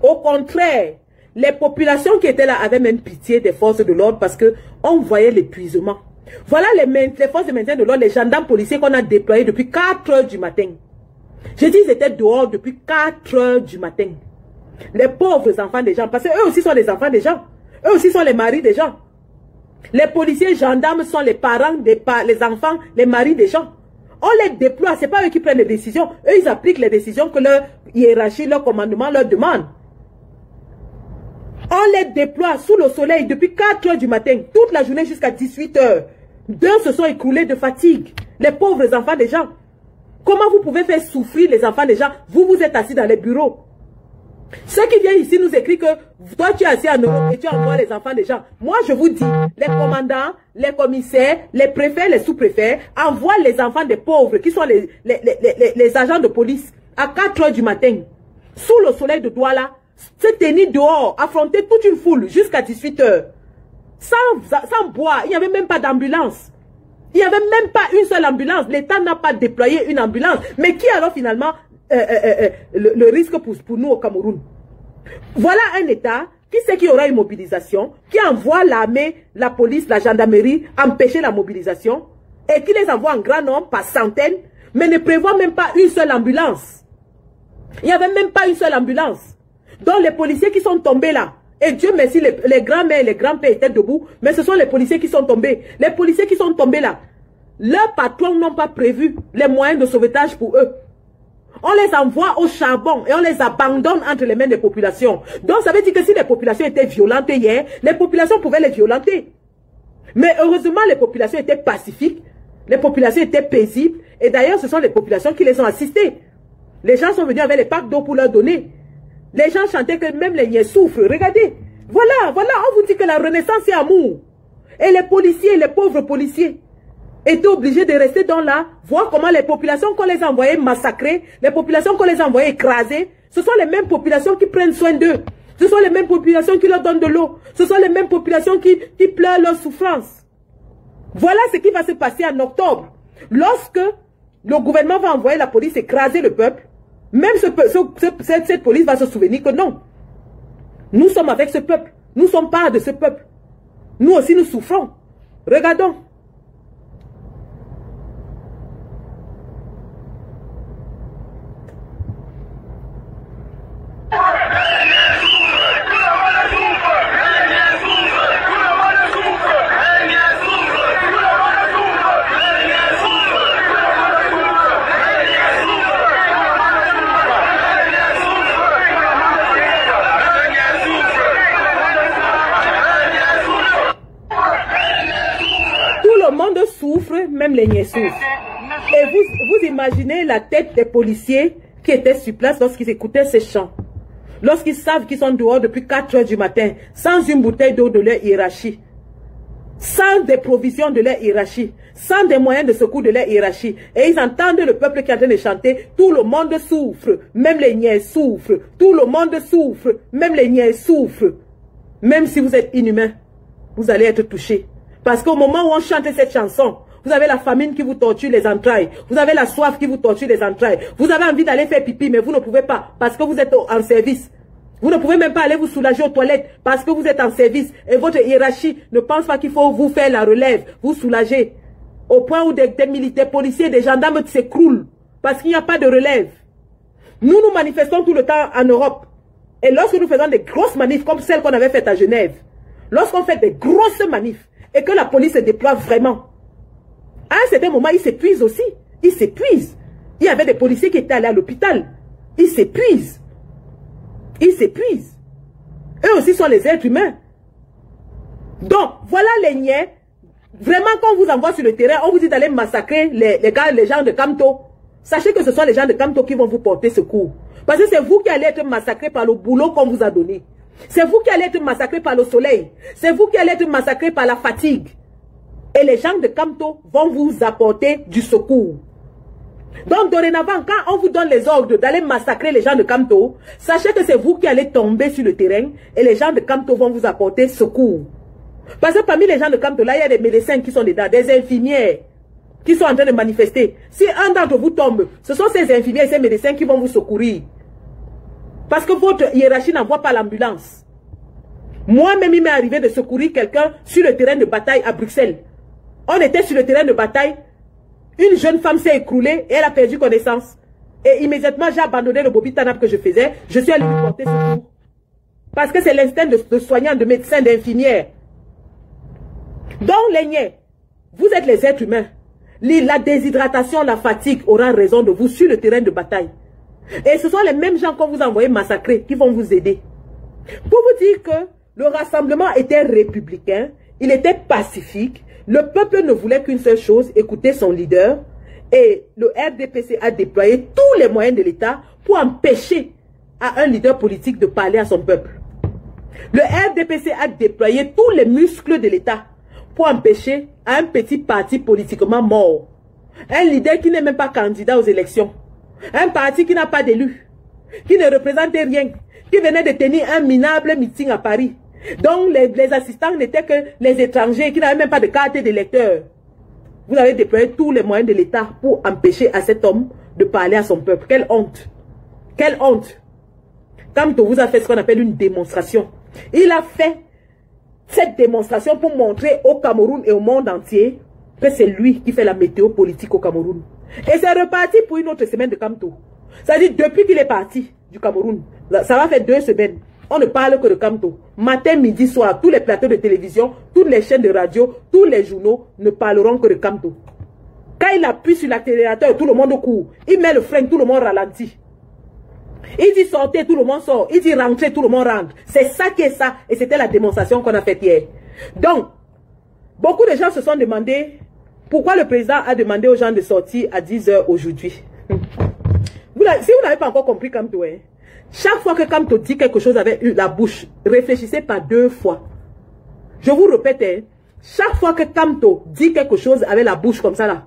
Au contraire, les populations qui étaient là avaient même pitié des forces de l'ordre parce qu'on voyait l'épuisement. Voilà les forces de maintien de l'ordre, les gendarmes policiers qu'on a déployés depuis 4 heures du matin. J'ai dit ils étaient dehors depuis 4 heures du matin. Les pauvres enfants des gens, parce qu'eux aussi sont les enfants des gens. Eux aussi sont les maris des gens. Les policiers gendarmes sont les parents, les enfants, les maris des gens. On les déploie, ce n'est pas eux qui prennent les décisions. Eux, ils appliquent les décisions que leur hiérarchie, leur commandement leur demande. On les déploie sous le soleil depuis 4 heures du matin, toute la journée jusqu'à 18 heures. Deux se sont écroulés de fatigue. Les pauvres enfants des gens. Comment vous pouvez faire souffrir les enfants des gens? Vous, vous êtes assis dans les bureaux. Ceux qui viennent ici nous écrivent que toi, tu es assis en Europe et tu envoies les enfants des gens. Moi, je vous dis, les commandants, les commissaires, les préfets, les sous-préfets envoient les enfants des pauvres qui sont les agents de police à 4 heures du matin, sous le soleil de Douala, se tenir dehors, affronter toute une foule jusqu'à 18 heures. Sans boire, il n'y avait même pas d'ambulance. Il n'y avait même pas une seule ambulance. L'État n'a pas déployé une ambulance. Mais qui alors finalement le risque pour nous au Cameroun? Voilà un État qui sait qu'il y aura une mobilisation, qui envoie l'armée, la police, la gendarmerie empêcher la mobilisation et qui les envoie en grand nombre par centaines, mais ne prévoit même pas une seule ambulance. Il n'y avait même pas une seule ambulance. Donc les policiers qui sont tombés là, et Dieu merci, les grands-mères et les grands-pères étaient debout, mais ce sont les policiers qui sont tombés. Les policiers qui sont tombés là, leurs patrons n'ont pas prévu les moyens de sauvetage pour eux. On les envoie au charbon et on les abandonne entre les mains des populations. Donc ça veut dire que si les populations étaient violentes hier, les populations pouvaient les violenter. Mais heureusement, les populations étaient pacifiques, les populations étaient paisibles, et d'ailleurs ce sont les populations qui les ont assistées. Les gens sont venus avec les packs d'eau pour leur donner. Les gens chantaient que même les niais souffrent. Regardez, voilà, on vous dit que la renaissance c'est amour. Et les policiers, les pauvres policiers, étaient obligés de rester dans là, voir comment les populations qu'on les envoyait massacrer, les populations qu'on les envoyait écraser, ce sont les mêmes populations qui prennent soin d'eux. Ce sont les mêmes populations qui leur donnent de l'eau. Ce sont les mêmes populations qui pleurent leur souffrance. Voilà ce qui va se passer en octobre. Lorsque le gouvernement va envoyer la police écraser le peuple, même cette police va se souvenir que non. Nous sommes avec ce peuple. Nous sommes part de ce peuple. Nous aussi, nous souffrons. Regardons. Même les niais souffrent. Et vous imaginez la tête des policiers qui étaient sur place lorsqu'ils écoutaient ces chants. Lorsqu'ils savent qu'ils sont dehors depuis 4 heures du matin, sans une bouteille d'eau de leur hiérarchie, sans des provisions de leur hiérarchie, sans des moyens de secours de leur hiérarchie. Et ils entendent le peuple qui est en train de chanter, tout le monde souffre, même les niais souffrent, tout le monde souffre, même les niais souffrent. Même si vous êtes inhumain, vous allez être touché. Parce qu'au moment où on chante cette chanson, vous avez la famine qui vous torture les entrailles. Vous avez la soif qui vous torture les entrailles. Vous avez envie d'aller faire pipi, mais vous ne pouvez pas parce que vous êtes en service. Vous ne pouvez même pas aller vous soulager aux toilettes parce que vous êtes en service. Et votre hiérarchie ne pense pas qu'il faut vous faire la relève, vous soulager. Au point où des militaires, policiers, des gendarmes s'écroulent parce qu'il n'y a pas de relève. Nous manifestons tout le temps en Europe. Et lorsque nous faisons des grosses manifs comme celles qu'on avait faites à Genève, lorsqu'on fait des grosses manifs et que la police se déploie vraiment, à un certain moment, ils s'épuisent aussi. Ils s'épuisent. Il y avait des policiers qui étaient allés à l'hôpital. Ils s'épuisent. Ils s'épuisent. Eux aussi sont les êtres humains. Donc, voilà les niais. Vraiment, quand on vous envoie sur le terrain, on vous dit d'aller massacrer les gens de Kamto. Sachez que ce sont les gens de Kamto qui vont vous porter secours. Parce que c'est vous qui allez être massacrés par le boulot qu'on vous a donné. C'est vous qui allez être massacrés par le soleil. C'est vous qui allez être massacrés par la fatigue. Et les gens de Kamto vont vous apporter du secours. Donc, dorénavant, quand on vous donne les ordres d'aller massacrer les gens de Kamto, sachez que c'est vous qui allez tomber sur le terrain et les gens de Kamto vont vous apporter secours. Parce que parmi les gens de Kamto, là, il y a des médecins qui sont dedans, des infirmières qui sont en train de manifester. Si un d'entre vous tombe, ce sont ces infirmières et ces médecins qui vont vous secourir. Parce que votre hiérarchie n'envoie pas l'ambulance. Moi-même, il m'est arrivé de secourir quelqu'un sur le terrain de bataille à Bruxelles. On était sur le terrain de bataille. Une jeune femme s'est écroulée et elle a perdu connaissance. Et immédiatement, j'ai abandonné le Bobby Tanap que je faisais. Je suis allée lui porter secours. Parce que c'est l'instinct de soignant, de médecin, d'infirmière. Donc, les niais, vous êtes les êtres humains. La déshydratation, la fatigue aura raison de vous sur le terrain de bataille. Et ce sont les mêmes gens qu'on vous a envoyé massacrer qui vont vous aider. Pour vous dire que le rassemblement était républicain, il était pacifique, le peuple ne voulait qu'une seule chose, écouter son leader, et le RDPC a déployé tous les moyens de l'État pour empêcher à un leader politique de parler à son peuple. Le RDPC a déployé tous les muscles de l'État pour empêcher à un petit parti politiquement mort, un leader qui n'est même pas candidat aux élections, un parti qui n'a pas d'élu, qui ne représentait rien, qui venait de tenir un minable meeting à Paris, dont les assistants n'étaient que les étrangers qui n'avaient même pas de carte d'électeur. Vous avez déployé tous les moyens de l'État pour empêcher à cet homme de parler à son peuple. Quelle honte! Quelle honte! Kamto vous a fait ce qu'on appelle une démonstration. Il a fait cette démonstration pour montrer au Cameroun et au monde entier que c'est lui qui fait la météo politique au Cameroun. Et c'est reparti pour une autre semaine de Kamto. C'est-à-dire, depuis qu'il est parti du Cameroun, ça va faire 2 semaines. On ne parle que de Kamto. Matin, midi, soir, tous les plateaux de télévision, toutes les chaînes de radio, tous les journaux ne parleront que de Kamto. Quand il appuie sur l'accélérateur, tout le monde court. Il met le frein, tout le monde ralentit. Il dit sortez, tout le monde sort. Il dit rentrez, tout le monde rentre. C'est ça qui est ça. Et c'était la démonstration qu'on a faite hier. Donc, beaucoup de gens se sont demandé pourquoi le président a demandé aux gens de sortir à 10 h aujourd'hui. Si vous n'avez pas encore compris Kamto, hein, chaque fois que Kamto dit quelque chose avec la bouche, réfléchissez pas 2 fois. Je vous répète, hein, chaque fois que Kamto dit quelque chose avec la bouche comme ça là,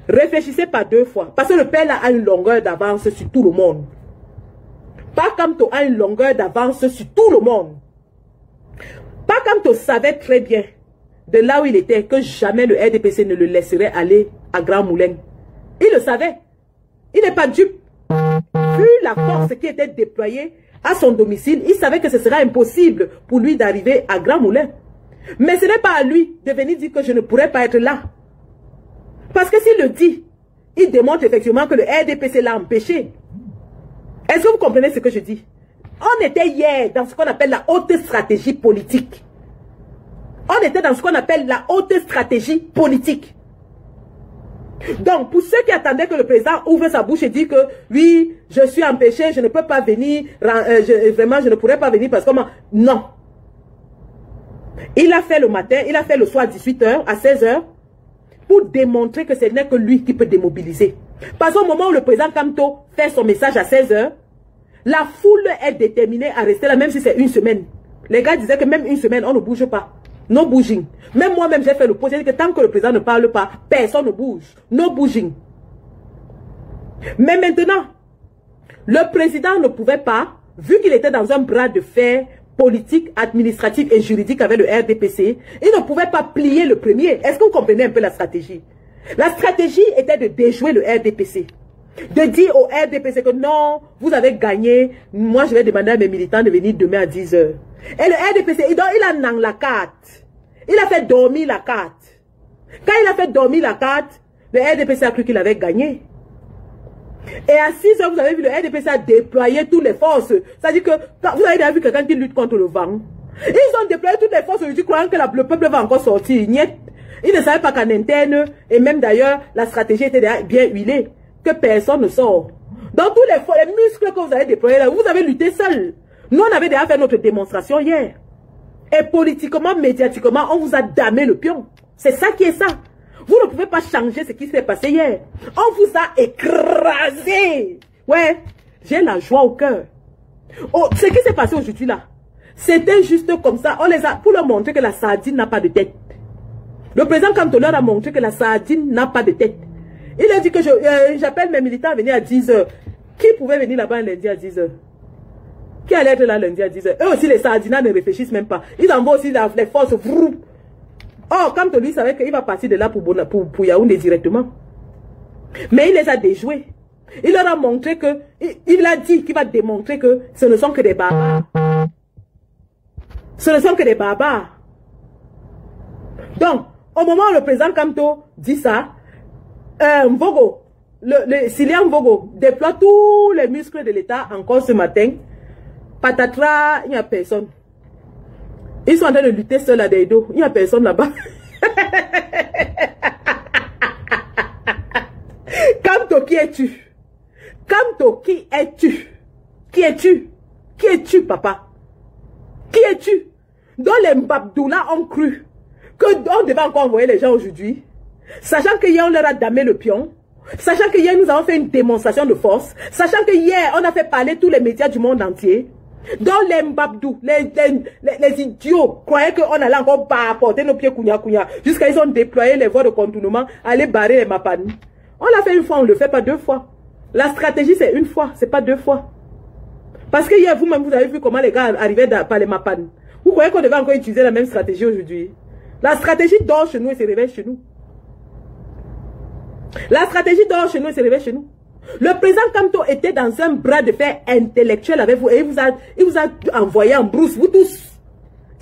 réfléchissez pas 2 fois. Parce que le père là a une longueur d'avance sur tout le monde. Pas Kamto a une longueur d'avance sur tout le monde. Pas Kamto savait très bien de là où il était que jamais le RDPC ne le laisserait aller à Grand Moulin. Il le savait. Il n'est pas dupe. Vu la force qui était déployée à son domicile, il savait que ce serait impossible pour lui d'arriver à Grand Moulin. Mais ce n'est pas à lui de venir dire que je ne pourrais pas être là. Parce que s'il le dit, il démontre effectivement que le RDPC l'a empêché. Est-ce que vous comprenez ce que je dis? On était hier dans ce qu'on appelle la haute stratégie politique. On était dans ce qu'on appelle la haute stratégie politique. Donc, pour ceux qui attendaient que le président ouvre sa bouche et dit que oui, je suis empêché, je ne peux pas venir, vraiment, je ne pourrais pas venir parce que non. Il a fait le matin, il a fait le soir à 18 h, à 16 h, pour démontrer que ce n'est que lui qui peut démobiliser. Parce qu'au moment où le président Kamto fait son message à 16 h, la foule est déterminée à rester là, même si c'est une semaine. Les gars disaient que même une semaine, on ne bouge pas. No bouging. Même moi-même, j'ai fait le point. J'ai dit que tant que le président ne parle pas, personne ne bouge. No bouging. Mais maintenant, le président ne pouvait pas, vu qu'il était dans un bras de fer politique, administratif et juridique avec le RDPC, il ne pouvait pas plier le premier. Est-ce que vous comprenez un peu la stratégie? La stratégie était de déjouer le RDPC. De dire au RDPC que non, vous avez gagné, moi je vais demander à mes militants de venir demain à 10 h. Et le RDPC, il a nang la carte. Il a fait dormir la carte. Quand il a fait dormir la carte, le RDPC a cru qu'il avait gagné. Et à 6 h, vous avez vu, le RDPC a déployé toutes les forces. C'est-à-dire que, vous avez déjà vu quelqu'un qui lutte contre le vent. Ils ont déployé toutes les forces aujourd'hui, croyant que le peuple va encore sortir. Niet. Ils ne savaient pas qu'en interne, et même d'ailleurs, la stratégie était déjà bien huilée, que personne ne sort. Dans tous les muscles que vous avez déployés là, vous avez lutté seul. Nous, on avait déjà fait notre démonstration hier. Et politiquement, médiatiquement, on vous a damé le pion. C'est ça qui est ça. Vous ne pouvez pas changer ce qui s'est passé hier. On vous a écrasé. Ouais, j'ai la joie au cœur. Oh, ce qui s'est passé aujourd'hui là, c'était juste comme ça. On les a, pour leur montrer que la sardine n'a pas de tête. Le président Kamto leur a montré que la sardine n'a pas de tête. Il a dit que j'appelle mes militants à venir à 10 h. Qui pouvait venir là-bas lundi à 10 h? Qui allait être là lundi à 10 h? Eux aussi, les sardinats ne réfléchissent même pas. Ils envoient aussi les forces. Oh, Kamto lui savait qu'il va partir de là pour Yaoundé directement. Mais il les a déjoués. Il leur a montré que, il a dit qu'il va démontrer que ce ne sont que des barbares. Ce ne sont que des barbares. Donc, Au moment où le président Kamto dit ça, Mvogo, Sylvia Mvogo déploie tous les muscles de l'État encore ce matin. Patatras, il n'y a personne. Ils sont en train de lutter seuls à Deido. Il n'y a personne là-bas. Kamto, qui es-tu? Kamto, qui es-tu? Qui es-tu? Qui es-tu, papa? Qui es-tu? Dont les Mbabdoula ont cru qu'on devait encore envoyer les gens aujourd'hui, sachant que hier on leur a damé le pion, sachant que hier nous avons fait une démonstration de force, sachant que hier on a fait parler tous les médias du monde entier, dont les Mbabdou, les idiots croyaient qu'on allait encore porter nos pieds kounya jusqu'à ils ont déployé les voies de contournement, aller barrer les Mapani. On l'a fait une fois, on ne le fait pas deux fois. La stratégie c'est une fois, c'est pas deux fois. Parce que hier vous-même vous avez vu comment les gars arrivaient par les Mapani. Vous croyez qu'on devait encore utiliser la même stratégie aujourd'hui? La stratégie dort chez nous et se réveille chez nous. La stratégie dort chez nous et se réveille chez nous. Le président Kamto était dans un bras de fer intellectuel avec vous et il vous a envoyé en brousse, vous tous.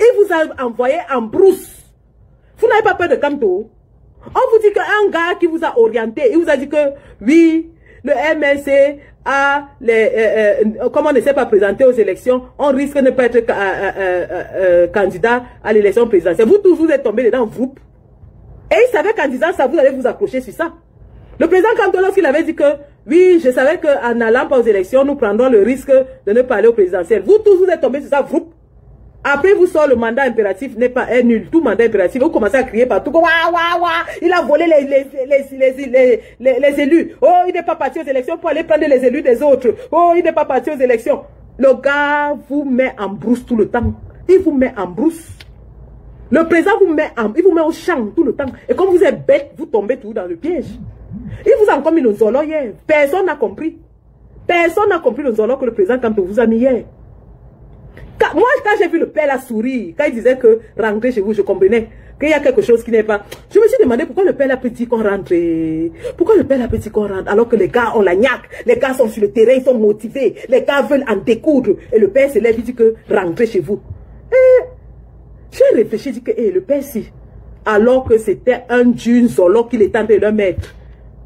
Il vous a envoyé en brousse. Vous n'avez pas peur de Kamto? On vous dit qu'un gars qui vous a orienté, il vous a dit que oui, le MLC a comme on ne s'est pas présenté aux élections, on risque de ne pas être candidat à l'élection présidentielle. Vous tous, vous êtes tombés dedans, vous. Et il savait qu'en disant ça, vous allez vous accrocher sur ça. Le président Kamto, lorsqu'il avait dit que oui, je savais qu'en allant pas aux élections, nous prendrons le risque de ne pas aller au présidentiel. Vous tous, vous êtes tombés sur ça, vous. Après, vous sort le mandat impératif n'est pas nul. Tout mandat impératif, vous commencez à crier partout. Il a volé les élus. Oh, il n'est pas parti aux élections pour aller prendre les élus des autres. Oh, il n'est pas parti aux élections. Le gars vous met en brousse tout le temps. Il vous met en brousse. Le président il vous met au champ tout le temps. Et comme vous êtes bête, vous tombez tout dans le piège. Il vous a encore mis le zolo hier. Personne n'a compris. Personne n'a compris le zolo que le président quand vous a mis hier. Moi, quand j'ai vu le père la souris, quand il disait que rentrer chez vous, je comprenais qu'il y a quelque chose qui n'est pas. Je me suis demandé pourquoi le père a dit qu'on rentre. Pourquoi le père a dit qu'on rentre alors que les gars ont la niaque, les gars sont sur le terrain, ils sont motivés, les gars veulent en découdre. Et le père se lève, il dit que rentrez chez vous. Et j'ai réfléchi, je dis que le père si, alors que c'était un dieu zolo qu'il est en train de leur mettre,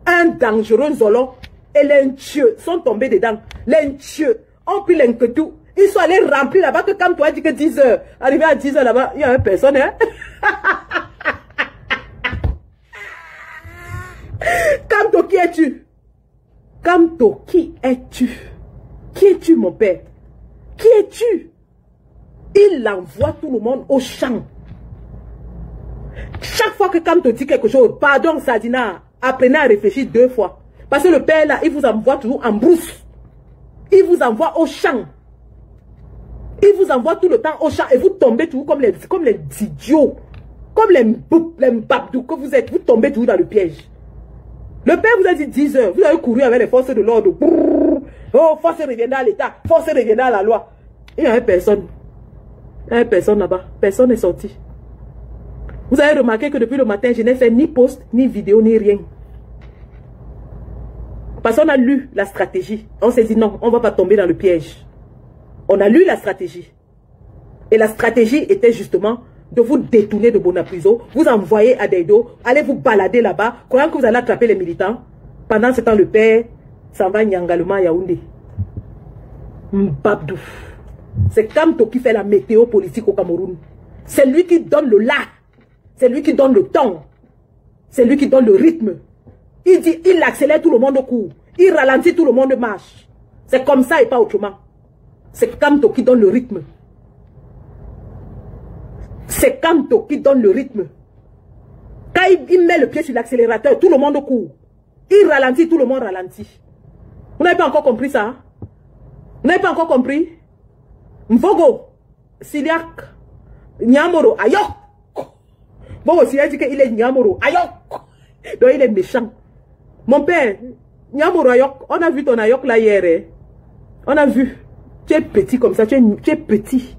un dangereux zolo, et les dieux sont tombés dedans. Les dieux ont pris l'inquiétude. Ils sont allés remplir là-bas que comme toi dit que 10 heures. Arrivé à 10 heures là-bas, il n'y avait personne. Hein? Kamto, qui es-tu? Kamto, qui es-tu? Qui es-tu, mon père? Qui es-tu? Il envoie tout le monde au champ. Chaque fois que Kamto dit quelque chose, pardon Sadina, apprenez à réfléchir deux fois. Parce que le père là, il vous envoie toujours en brousse. Il vous envoie au champ. Il vous envoie tout le temps au champ et vous tombez toujours comme les idiots, comme les mbabdou que vous êtes, vous tombez toujours dans le piège. Le père vous a dit 10 heures, vous avez couru avec les forces de l'ordre. Oh, force reviendra à l'État, force reviendra à la loi. Il n'y avait personne. Il n'y avait personne là-bas. Personne n'est sorti. Vous avez remarqué que depuis le matin, je n'ai fait ni post, ni vidéo, ni rien. Parce qu'on a lu la stratégie. On s'est dit non, on ne va pas tomber dans le piège. On a lu la stratégie. Et la stratégie était justement de vous détourner de Bonapriso, vous envoyer à Deido, allez vous balader là-bas, croyant que vous allez attraper les militants. Pendant ce temps, le père s'en va Nyangalema à Yaoundé. Mbabdou. C'est Kamto qui fait la météo politique au Cameroun. C'est lui qui donne le là. C'est lui qui donne le temps. C'est lui qui donne le rythme. Il dit, il accélère tout le monde au cours. Il ralentit tout le monde marche. C'est comme ça et pas autrement. C'est Kamto qui donne le rythme. C'est Kamto qui donne le rythme. Quand il met le pied sur l'accélérateur, tout le monde court. Il ralentit, tout le monde ralentit. Vous n'avez pas encore compris ça? Hein? Vous n'avez pas encore compris? Mvogo, Siliak, Nyamoro, Ayok. Mvogo, Siliak dit qu'il est Nyamoro, Ayok. Donc il est méchant. Mon père, Nyamoro, Ayok, on a vu ton Ayok là hier. Hein? On a vu. Tu es petit comme ça, tu es petit.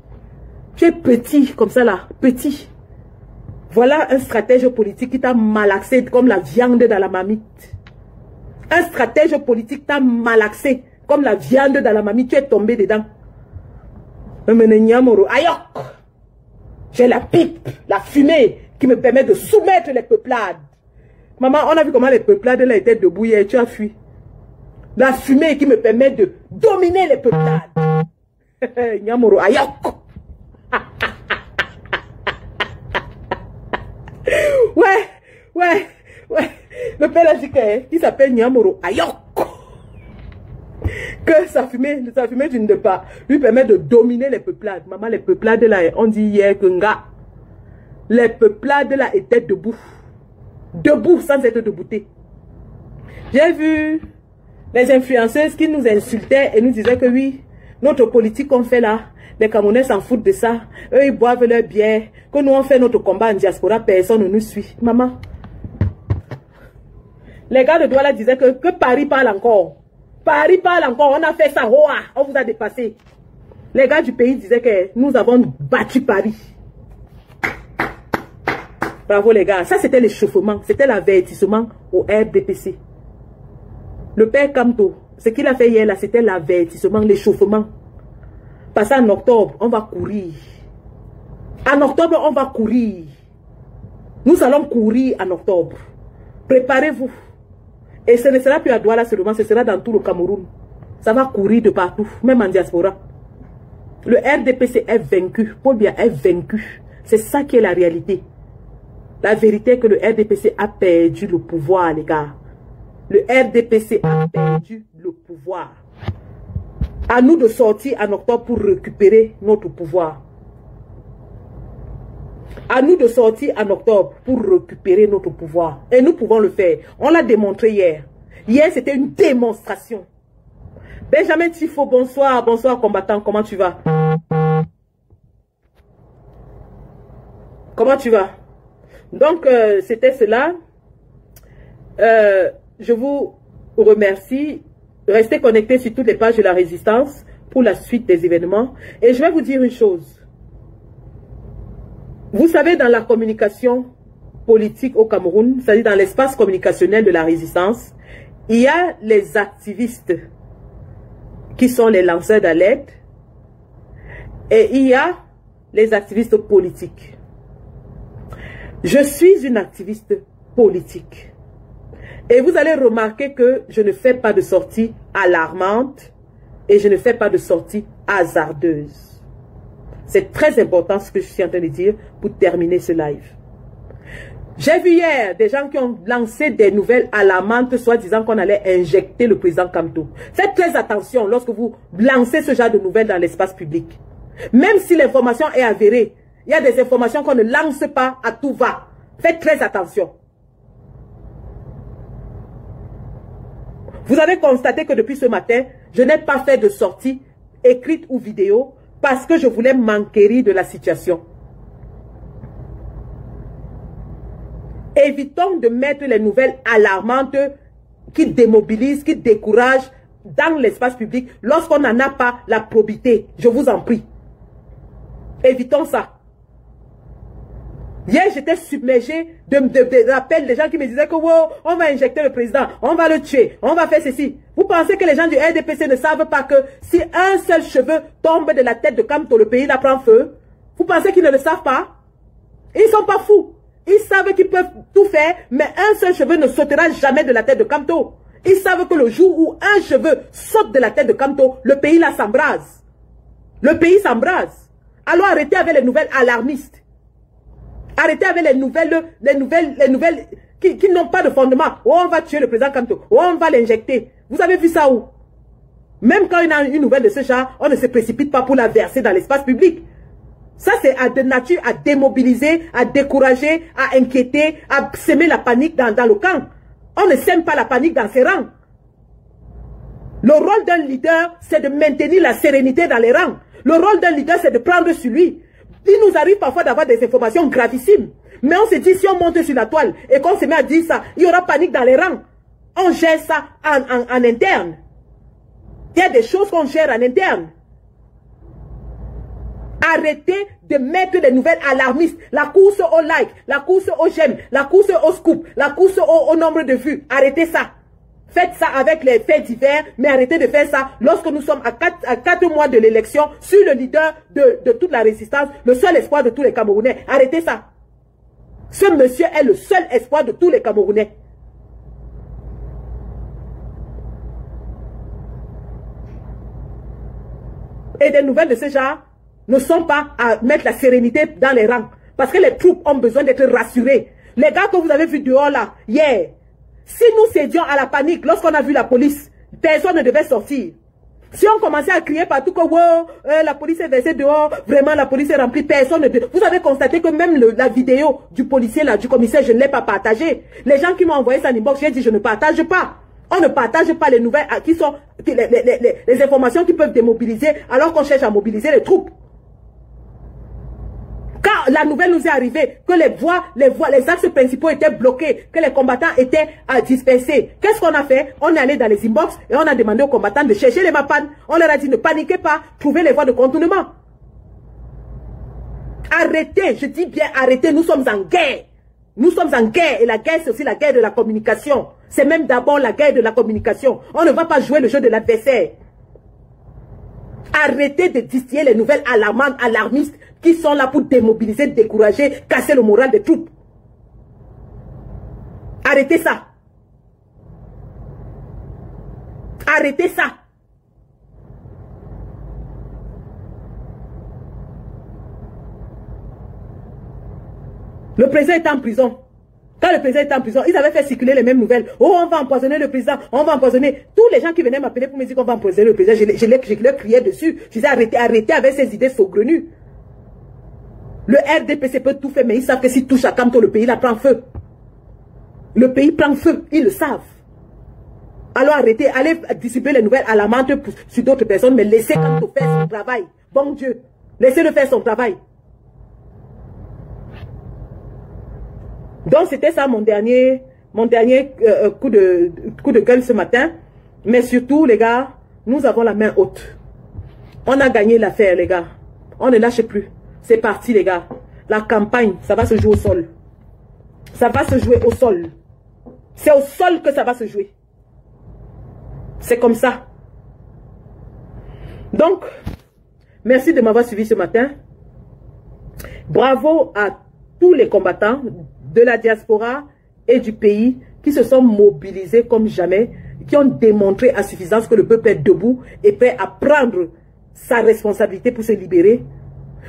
Tu es petit comme ça là, petit. Voilà un stratège politique qui t'a malaxé comme la viande dans la marmite. Un stratège politique t'a malaxé comme la viande dans la marmite, tu es tombé dedans. J'ai la pipe, la fumée qui me permet de soumettre les peuplades. Maman, on a vu comment les peuplades là étaient debout hier, tu as fui. La fumée qui me permet de dominer les peuplades. Nyamoro ayok. Ouais. Le père a dit qui s'appelle Nyamoro ayok. Que sa fumée d'une de pas lui permet de dominer les peuplades. Maman, les peuplades là, on dit hier que les peuplades là étaient debout. Debout sans être deboutés. J'ai vu les influenceuses qui nous insultaient et nous disaient que oui, notre politique qu'on fait là, les Camerounais s'en foutent de ça. Eux, ils boivent leur bière. Que nous, on fait notre combat en diaspora, personne ne nous suit. Maman. Les gars de Douala disaient que Paris parle encore. Paris parle encore. On a fait ça. On vous a dépassé. Les gars du pays disaient que nous avons battu Paris. Bravo les gars. Ça, c'était l'échauffement. C'était l'avertissement au RDPC. Le père Kamto, ce qu'il a fait hier là, c'était l'avertissement, l'échauffement. Parce qu'en octobre, on va courir. En octobre, on va courir. Nous allons courir en octobre. Préparez-vous. Et ce ne sera plus à Douala seulement, ce sera dans tout le Cameroun. Ça va courir de partout, même en diaspora. Le RDPC est vaincu. Paul Biya est vaincu. C'est ça qui est la réalité. La vérité est que le RDPC a perdu le pouvoir, les gars. Le RDPC a perdu le pouvoir. À nous de sortir en octobre pour récupérer notre pouvoir. À nous de sortir en octobre pour récupérer notre pouvoir. Et nous pouvons le faire. On l'a démontré hier. Hier, c'était une démonstration. Benjamin Tifo, bonsoir. Bonsoir, combattant. Comment tu vas? Comment tu vas? Donc, c'était cela. Je vous remercie. Restez connectés sur toutes les pages de la résistance pour la suite des événements. Et je vais vous dire une chose. Vous savez, dans la communication politique au Cameroun, c'est-à-dire dans l'espace communicationnel de la résistance, il y a les activistes qui sont les lanceurs d'alerte et il y a les activistes politiques. Je suis une activiste politique. Et vous allez remarquer que je ne fais pas de sortie alarmante et je ne fais pas de sortie hasardeuse. C'est très important ce que je suis en train de dire pour terminer ce live. J'ai vu hier des gens qui ont lancé des nouvelles alarmantes, soit disant qu'on allait injecter le président Kamto. Faites très attention lorsque vous lancez ce genre de nouvelles dans l'espace public. Même si l'information est avérée, il y a des informations qu'on ne lance pas à tout va. Faites très attention. Vous avez constaté que depuis ce matin, je n'ai pas fait de sortie écrite ou vidéo parce que je voulais m'enquérir de la situation. Évitons de mettre les nouvelles alarmantes qui démobilisent, qui découragent dans l'espace public lorsqu'on n'en a pas la probité. Je vous en prie. Évitons ça. Hier, j'étais submergé de rappels des gens qui me disaient que wow, on va injecter le président, on va le tuer, on va faire ceci. Vous pensez que les gens du RDPC ne savent pas que si un seul cheveu tombe de la tête de Kamto, le pays là prend feu? Vous pensez qu'ils ne le savent pas? Ils ne sont pas fous. Ils savent qu'ils peuvent tout faire, mais un seul cheveu ne sautera jamais de la tête de Kamto. Ils savent que le jour où un cheveu saute de la tête de Kamto, le pays là s'embrase. Le pays s'embrase. Alors arrêtez avec les nouvelles alarmistes. Arrêtez avec les nouvelles qui n'ont pas de fondement. Oh, on va tuer le président Kamto. Oh, on va l'injecter. Vous avez vu ça où? Même quand il y a une nouvelle de ce genre, on ne se précipite pas pour la verser dans l'espace public. Ça, c'est de nature à démobiliser, à décourager, à inquiéter, à semer la panique dans le camp. On ne sème pas la panique dans ses rangs. Le rôle d'un leader, c'est de maintenir la sérénité dans les rangs. Le rôle d'un leader, c'est de prendre sur lui. Il nous arrive parfois d'avoir des informations gravissimes. Mais on se dit, si on monte sur la toile et qu'on se met à dire ça, il y aura panique dans les rangs. On gère ça en interne. Il y a des choses qu'on gère en interne. Arrêtez de mettre des nouvelles alarmistes. La course au like, la course au j'aime, la course au scoop, la course au nombre de vues. Arrêtez ça. Faites ça avec les faits divers, mais arrêtez de faire ça lorsque nous sommes à 4 mois de l'élection sur le leader de toute la résistance, le seul espoir de tous les Camerounais. Arrêtez ça. Ce monsieur est le seul espoir de tous les Camerounais. Et des nouvelles de ce genre ne sont pas à mettre la sérénité dans les rangs. Parce que les troupes ont besoin d'être rassurées. Les gars que vous avez vus dehors là, hier, si nous cédions à la panique lorsqu'on a vu la police, personne ne devait sortir. Si on commençait à crier partout que wow, la police est versée dehors, vraiment la police est remplie, personne ne devait... Vous avez constaté que même la vidéo du policier là, du commissaire, je ne l'ai pas partagée. Les gens qui m'ont envoyé ça en inbox, j'ai dit je ne partage pas. On ne partage pas les nouvelles qui sont les informations qui peuvent démobiliser alors qu'on cherche à mobiliser les troupes. Quand la nouvelle nous est arrivée, que les axes principaux étaient bloqués, que les combattants étaient dispersés, qu'est-ce qu'on a fait? On est allé dans les inbox et on a demandé aux combattants de chercher les mapanes. On leur a dit ne paniquez pas, trouvez les voies de contournement. Arrêtez, je dis bien arrêtez, nous sommes en guerre. Nous sommes en guerre et la guerre c'est aussi la guerre de la communication. C'est même d'abord la guerre de la communication. On ne va pas jouer le jeu de l'adversaire. Arrêtez de distiller les nouvelles alarmantes, alarmistes qui sont là pour démobiliser, décourager, casser le moral des troupes. Arrêtez ça. Arrêtez ça. Le président est en prison. Quand le président était en prison, ils avaient fait circuler les mêmes nouvelles. Oh, on va empoisonner le président, on va empoisonner. Tous les gens qui venaient m'appeler pour me dire qu'on va empoisonner le président, je leur criais dessus. Je disais arrêtez, arrêtez avec ces idées saugrenues. Le RDPC peut tout faire, mais ils savent que s'ils touchent à Kamto, le pays là prend feu. Le pays prend feu, ils le savent. Alors arrêtez, allez distribuer les nouvelles alarmantes sur d'autres personnes, mais laissez Kamto faire son travail. Bon Dieu, laissez-le faire son travail. Donc c'était ça mon dernier coup de gueule ce matin. Mais surtout les gars, nous avons la main haute. On a gagné l'affaire les gars. On ne lâche plus. C'est parti les gars. La campagne, ça va se jouer au sol. Ça va se jouer au sol. C'est au sol que ça va se jouer. C'est comme ça. Donc, merci de m'avoir suivi ce matin. Bravo à tous les combattants de la diaspora et du pays qui se sont mobilisés comme jamais, qui ont démontré à suffisance que le peuple est debout et prêt à prendre sa responsabilité pour se libérer.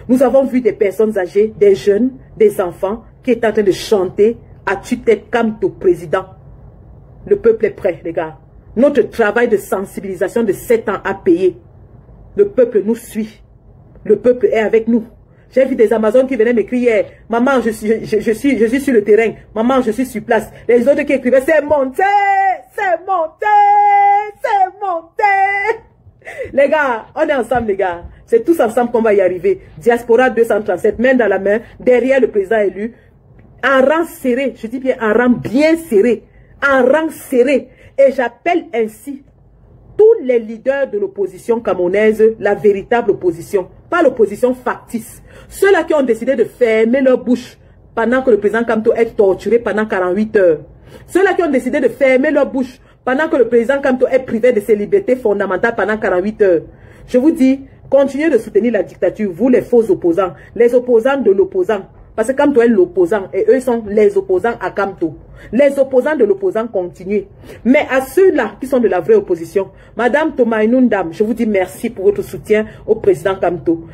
Nous avons vu des personnes âgées, des jeunes, des enfants qui étaient en train de chanter à tue-tête Kamto président. Le peuple est prêt, les gars. Notre travail de sensibilisation de 7 ans a payé. Le peuple nous suit. Le peuple est avec nous. J'ai vu des Amazones qui venaient m'écrire hier, maman, je suis sur le terrain, maman, je suis sur place. Les autres qui écrivaient, c'est monté, c'est monté, c'est monté. Les gars, on est ensemble, les gars. C'est tous ensemble qu'on va y arriver. Diaspora 237, main dans la main, derrière le président élu, en rang serré, je dis bien en rang bien serré, en rang serré. Et j'appelle ainsi tous les leaders de l'opposition camerounaise, la véritable opposition, pas l'opposition factice. Ceux-là qui ont décidé de fermer leur bouche pendant que le président Kamto est torturé pendant 48 heures. Ceux-là qui ont décidé de fermer leur bouche pendant que le président Kamto est privé de ses libertés fondamentales pendant 48 heures. Je vous dis, continuez de soutenir la dictature, vous les faux opposants, les opposants de l'opposant. Parce que Kamto est l'opposant et eux sont les opposants à Kamto. Les opposants de l'opposant continuent. Mais à ceux-là qui sont de la vraie opposition, Madame Thomas Inundam, je vous dis merci pour votre soutien au président Kamto.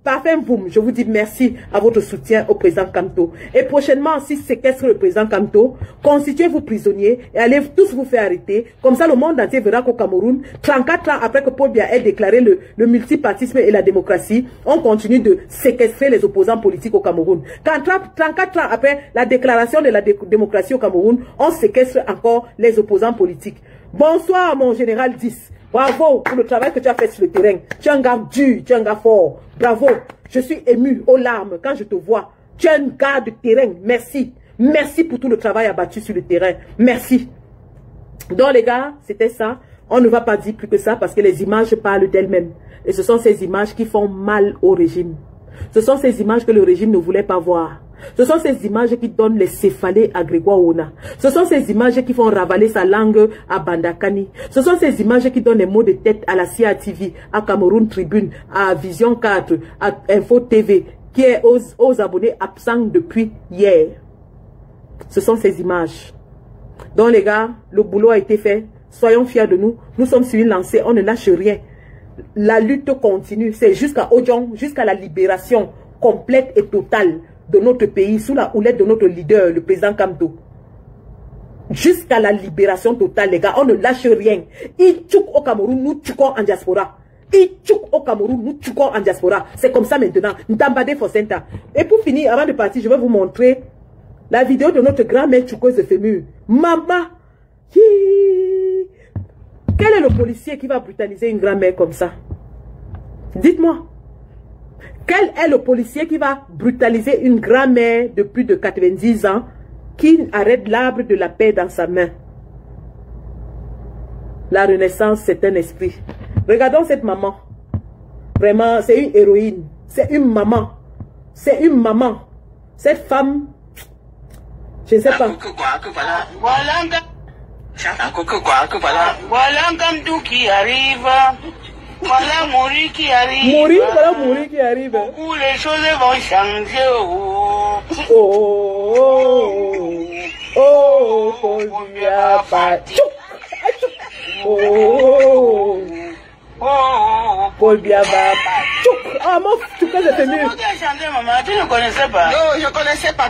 Parfum Boum, je vous dis merci à votre soutien au président Kamto. Et prochainement, si séquestre le président Kamto, constituez-vous prisonniers et allez tous vous faire arrêter. Comme ça, le monde entier verra qu'au Cameroun, 34 ans après que Paul Biya ait déclaré le multipartisme et la démocratie, on continue de séquestrer les opposants politiques au Cameroun. Quand 34 ans après la déclaration de la démocratie au Cameroun, on séquestre encore les opposants politiques. Bonsoir mon général 10. Bravo pour le travail que tu as fait sur le terrain. Tu es un gars dur, tu es un gars fort. Bravo. Je suis ému aux larmes quand je te vois. Tu es un gars de terrain. Merci. Merci pour tout le travail abattu sur le terrain. Merci. Donc les gars, c'était ça. On ne va pas dire plus que ça parce que les images parlent d'elles-mêmes. Et ce sont ces images qui font mal au régime. Ce sont ces images que le régime ne voulait pas voir. Ce sont ces images qui donnent les céphalées à Grégoire Ona. Ce sont ces images qui font ravaler sa langue à Bandakani. Ce sont ces images qui donnent les mots de tête à la CIA TV, à Cameroun Tribune, à Vision 4, à Info TV, qui est aux abonnés absents depuis hier. Ce sont ces images. Donc les gars, le boulot a été fait. Soyons fiers de nous. Nous sommes sur une lancée. On ne lâche rien. La lutte continue. C'est jusqu'à Ojong, jusqu'à la libération complète et totale de notre pays sous la houlette de notre leader, le président Kamto. Jusqu'à la libération totale, les gars. On ne lâche rien. Il tchouk au Cameroun, nous tchoukons en diaspora. Il tchouk au Cameroun, nous tchoukons en diaspora. C'est comme ça maintenant. Ntambade Fosenta. Et pour finir, avant de partir, je vais vous montrer la vidéo de notre grand-mère tchoukeuse de Fémur. Maman. Quel est le policier qui va brutaliser une grand-mère comme ça? Dites-moi. Quel est le policier qui va brutaliser une grand-mère de plus de 90 ans qui arrête l'arbre de la paix dans sa main? La Renaissance, c'est un esprit. Regardons cette maman. Vraiment, c'est une héroïne. C'est une maman. C'est une maman. Cette femme, je ne sais pas. Voilà Kamdou qui arrive. Voilà Mouri qui arrive. Voilà Mouri qui arrive. Où les choses vont changer. Paul Biava. Ah, mon tchouka, je fais mieux. Tu ne connaissais pas? Non, je ne connaissais pas.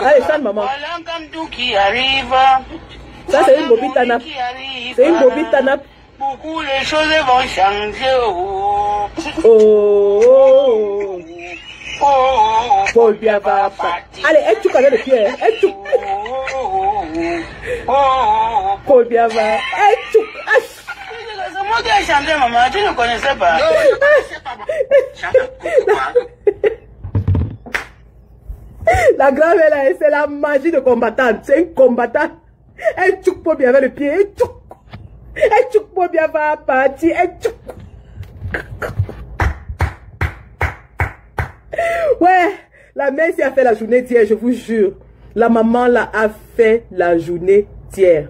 Allez, chante, maman. Voilà Kamdou qui arrive. Ça, c'est une bobite tanap. C'est une bobite tanap. Beaucoup les choses vont changer. Paul Biava. Allez, elle tchouk avec le pied. Elle tchouk. Paul Biava. Elle tchouk. C'est moi qui ai chanté, maman. Tu ne connaissais pas? Non, je ne connaissais pas. La grand-mère là, c'est la magie de combattante. C'est une combattante. Elle tchouk pour bien avec le pied. Elle tchouk. Elle tchouk pour bien va partir. Elle tchouk. Ouais, la mère s'y a fait la journée d'hier, je vous jure. La maman là a fait la journée d'hier.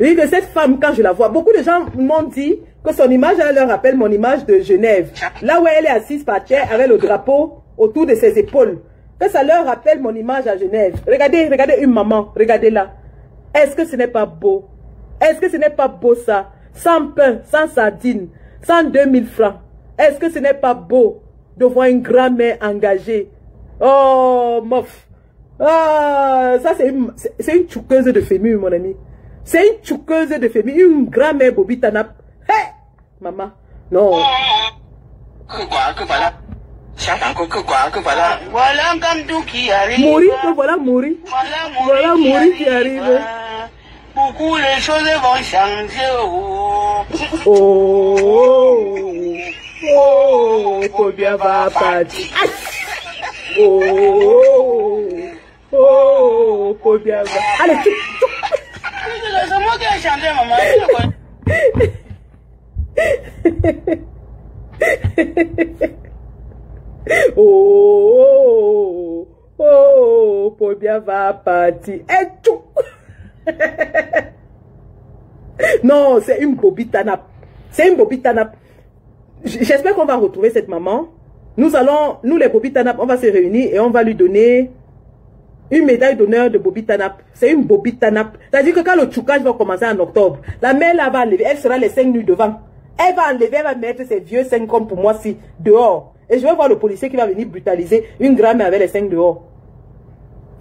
Je dis que cette femme, quand je la vois, beaucoup de gens m'ont dit que son image, elle leur rappelle mon image de Genève. Là où elle est assise par terre avec le drapeau autour de ses épaules. Que ça leur rappelle mon image à Genève. Regardez, regardez une maman, regardez-la. Est-ce que ce n'est pas beau? Est-ce que ce n'est pas beau ça? Sans pain, sans sardines, sans 2000 francs. Est-ce que ce n'est pas beau de voir une grand-mère engagée? Oh, mof. Ah, ça c'est une tchoukeuse de Fémur, mon ami. C'est une tchoukeuse de Fémur, une grand-mère bobitanap. Hé, maman, non. Voilà Kamdou qui arrive. Mourir, voilà mourir. Voilà mourir qui arrive. Beaucoup les choses vont changer. Faut bien va partir. Faut bien va. Allez, tchouk. C'est moi qui ai chanté, maman. Paul bien va partir. Et tout. Non, c'est une bobite tanap. C'est une bobite tanap. J'espère qu'on va retrouver cette maman. Nous les bobites tanap, on va se réunir et on va lui donner une médaille d'honneur de bobite tanap. C'est une bobite tanap. C'est-à-dire que quand le tchoukage va commencer en octobre, la mère là va enlever, elle sera les 5 nuits devant. Elle va enlever, elle va mettre ses vieux 5 comme pour moi si dehors. Et je vais voir le policier qui va venir brutaliser une grand-mère avec les 5 dehors.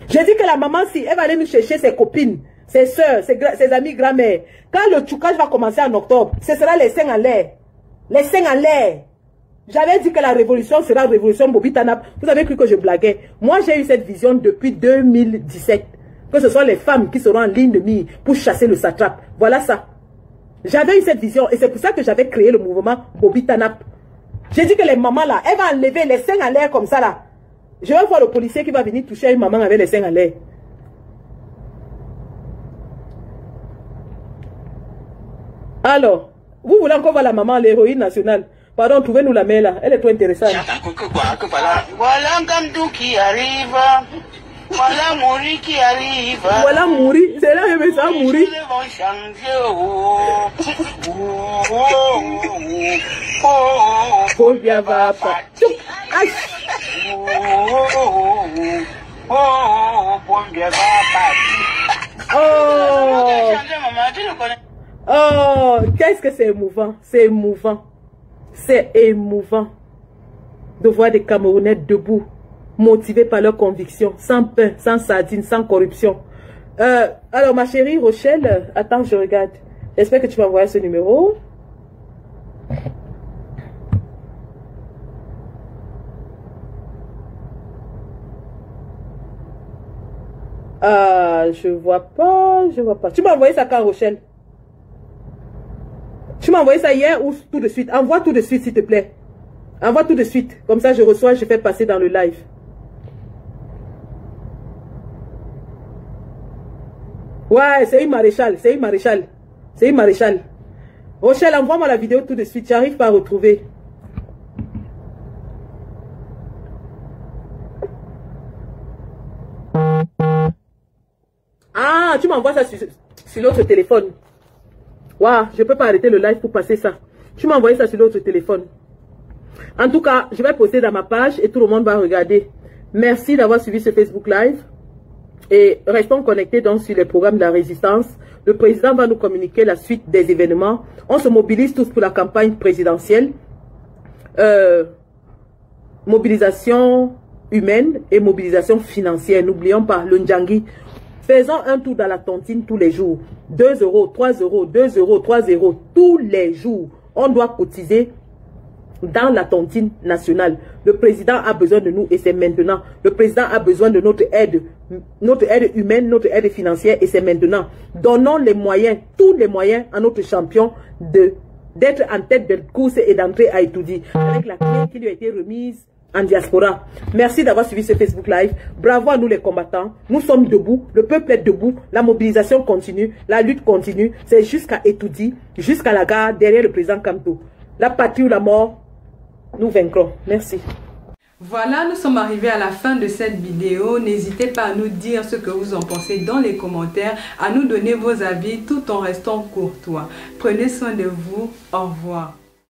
J'ai dit que la maman, si elle va aller nous chercher ses copines, ses soeurs, ses amis grand-mères. Quand le tchoukage va commencer en octobre, ce sera les 5 en l'air. Les 5 en l'air. J'avais dit que la révolution sera la révolution bobitanap. Vous avez cru que je blaguais. Moi, j'ai eu cette vision depuis 2017. Que ce soit les femmes qui seront en ligne de mire pour chasser le satrape. Voilà ça. J'avais eu cette vision et c'est pour ça que j'avais créé le mouvement bobitanap. J'ai dit que les mamans là, elles vont enlever les seins en l'air comme ça là. Je vais voir le policier qui va venir toucher une maman avec les seins en l'air. Alors, vous voulez encore voir la maman, l'héroïne nationale? Pardon, trouvez-nous la mère là. Elle est trop intéressante. Voilà Kamdou qui arrive. Voilà Mouri qui arrive. Voilà Mouri. C'est là que ça Mouri. Paul Biava. Oh, qu'est-ce que c'est émouvant. C'est émouvant. C'est émouvant de voir des Camerounais debout, motivés par leurs convictions, sans pain, sans sardines, sans corruption. Alors, ma chérie Rochelle, attends, je regarde. J'espère que tu vas envoyer ce numéro. Je vois pas. Tu m'as envoyé ça quand, Rochelle? Tu m'as envoyé ça hier ou tout de suite? Envoie tout de suite, s'il te plaît. Envoie tout de suite. Comme ça, je reçois, je fais passer dans le live. Ouais, c'est une maréchale. C'est une maréchale. C'est une maréchale. Rochelle, envoie-moi la vidéo tout de suite. J'arrive pas à retrouver. Ah, tu m'envoies ça sur l'autre téléphone. Waouh, je ne peux pas arrêter le live pour passer ça. Tu m'as envoyé ça sur l'autre téléphone. En tout cas, je vais poster dans ma page et tout le monde va regarder. Merci d'avoir suivi ce Facebook Live. Et restons connectés donc sur les programmes de la résistance. Le président va nous communiquer la suite des événements. On se mobilise tous pour la campagne présidentielle. Mobilisation humaine et mobilisation financière. N'oublions pas le Ndjangi. Faisons un tour dans la tontine tous les jours. 2 euros, 3 euros, 2 euros, 3 euros. Tous les jours, on doit cotiser dans la tontine nationale. Le président a besoin de nous et c'est maintenant. Le président a besoin de notre aide humaine, notre aide financière et c'est maintenant. Donnons les moyens, tous les moyens à notre champion d'être en tête de course et d'entrer à Etoudi avec la clé qui lui a été remise en diaspora. Merci d'avoir suivi ce Facebook Live. Bravo à nous les combattants. Nous sommes debout. Le peuple est debout. La mobilisation continue. La lutte continue. C'est jusqu'à Etoudi, jusqu'à la gare, derrière le président Kamto. La patrie ou la mort, nous vaincrons. Merci. Voilà, nous sommes arrivés à la fin de cette vidéo. N'hésitez pas à nous dire ce que vous en pensez dans les commentaires, à nous donner vos avis tout en restant courtois. Prenez soin de vous. Au revoir.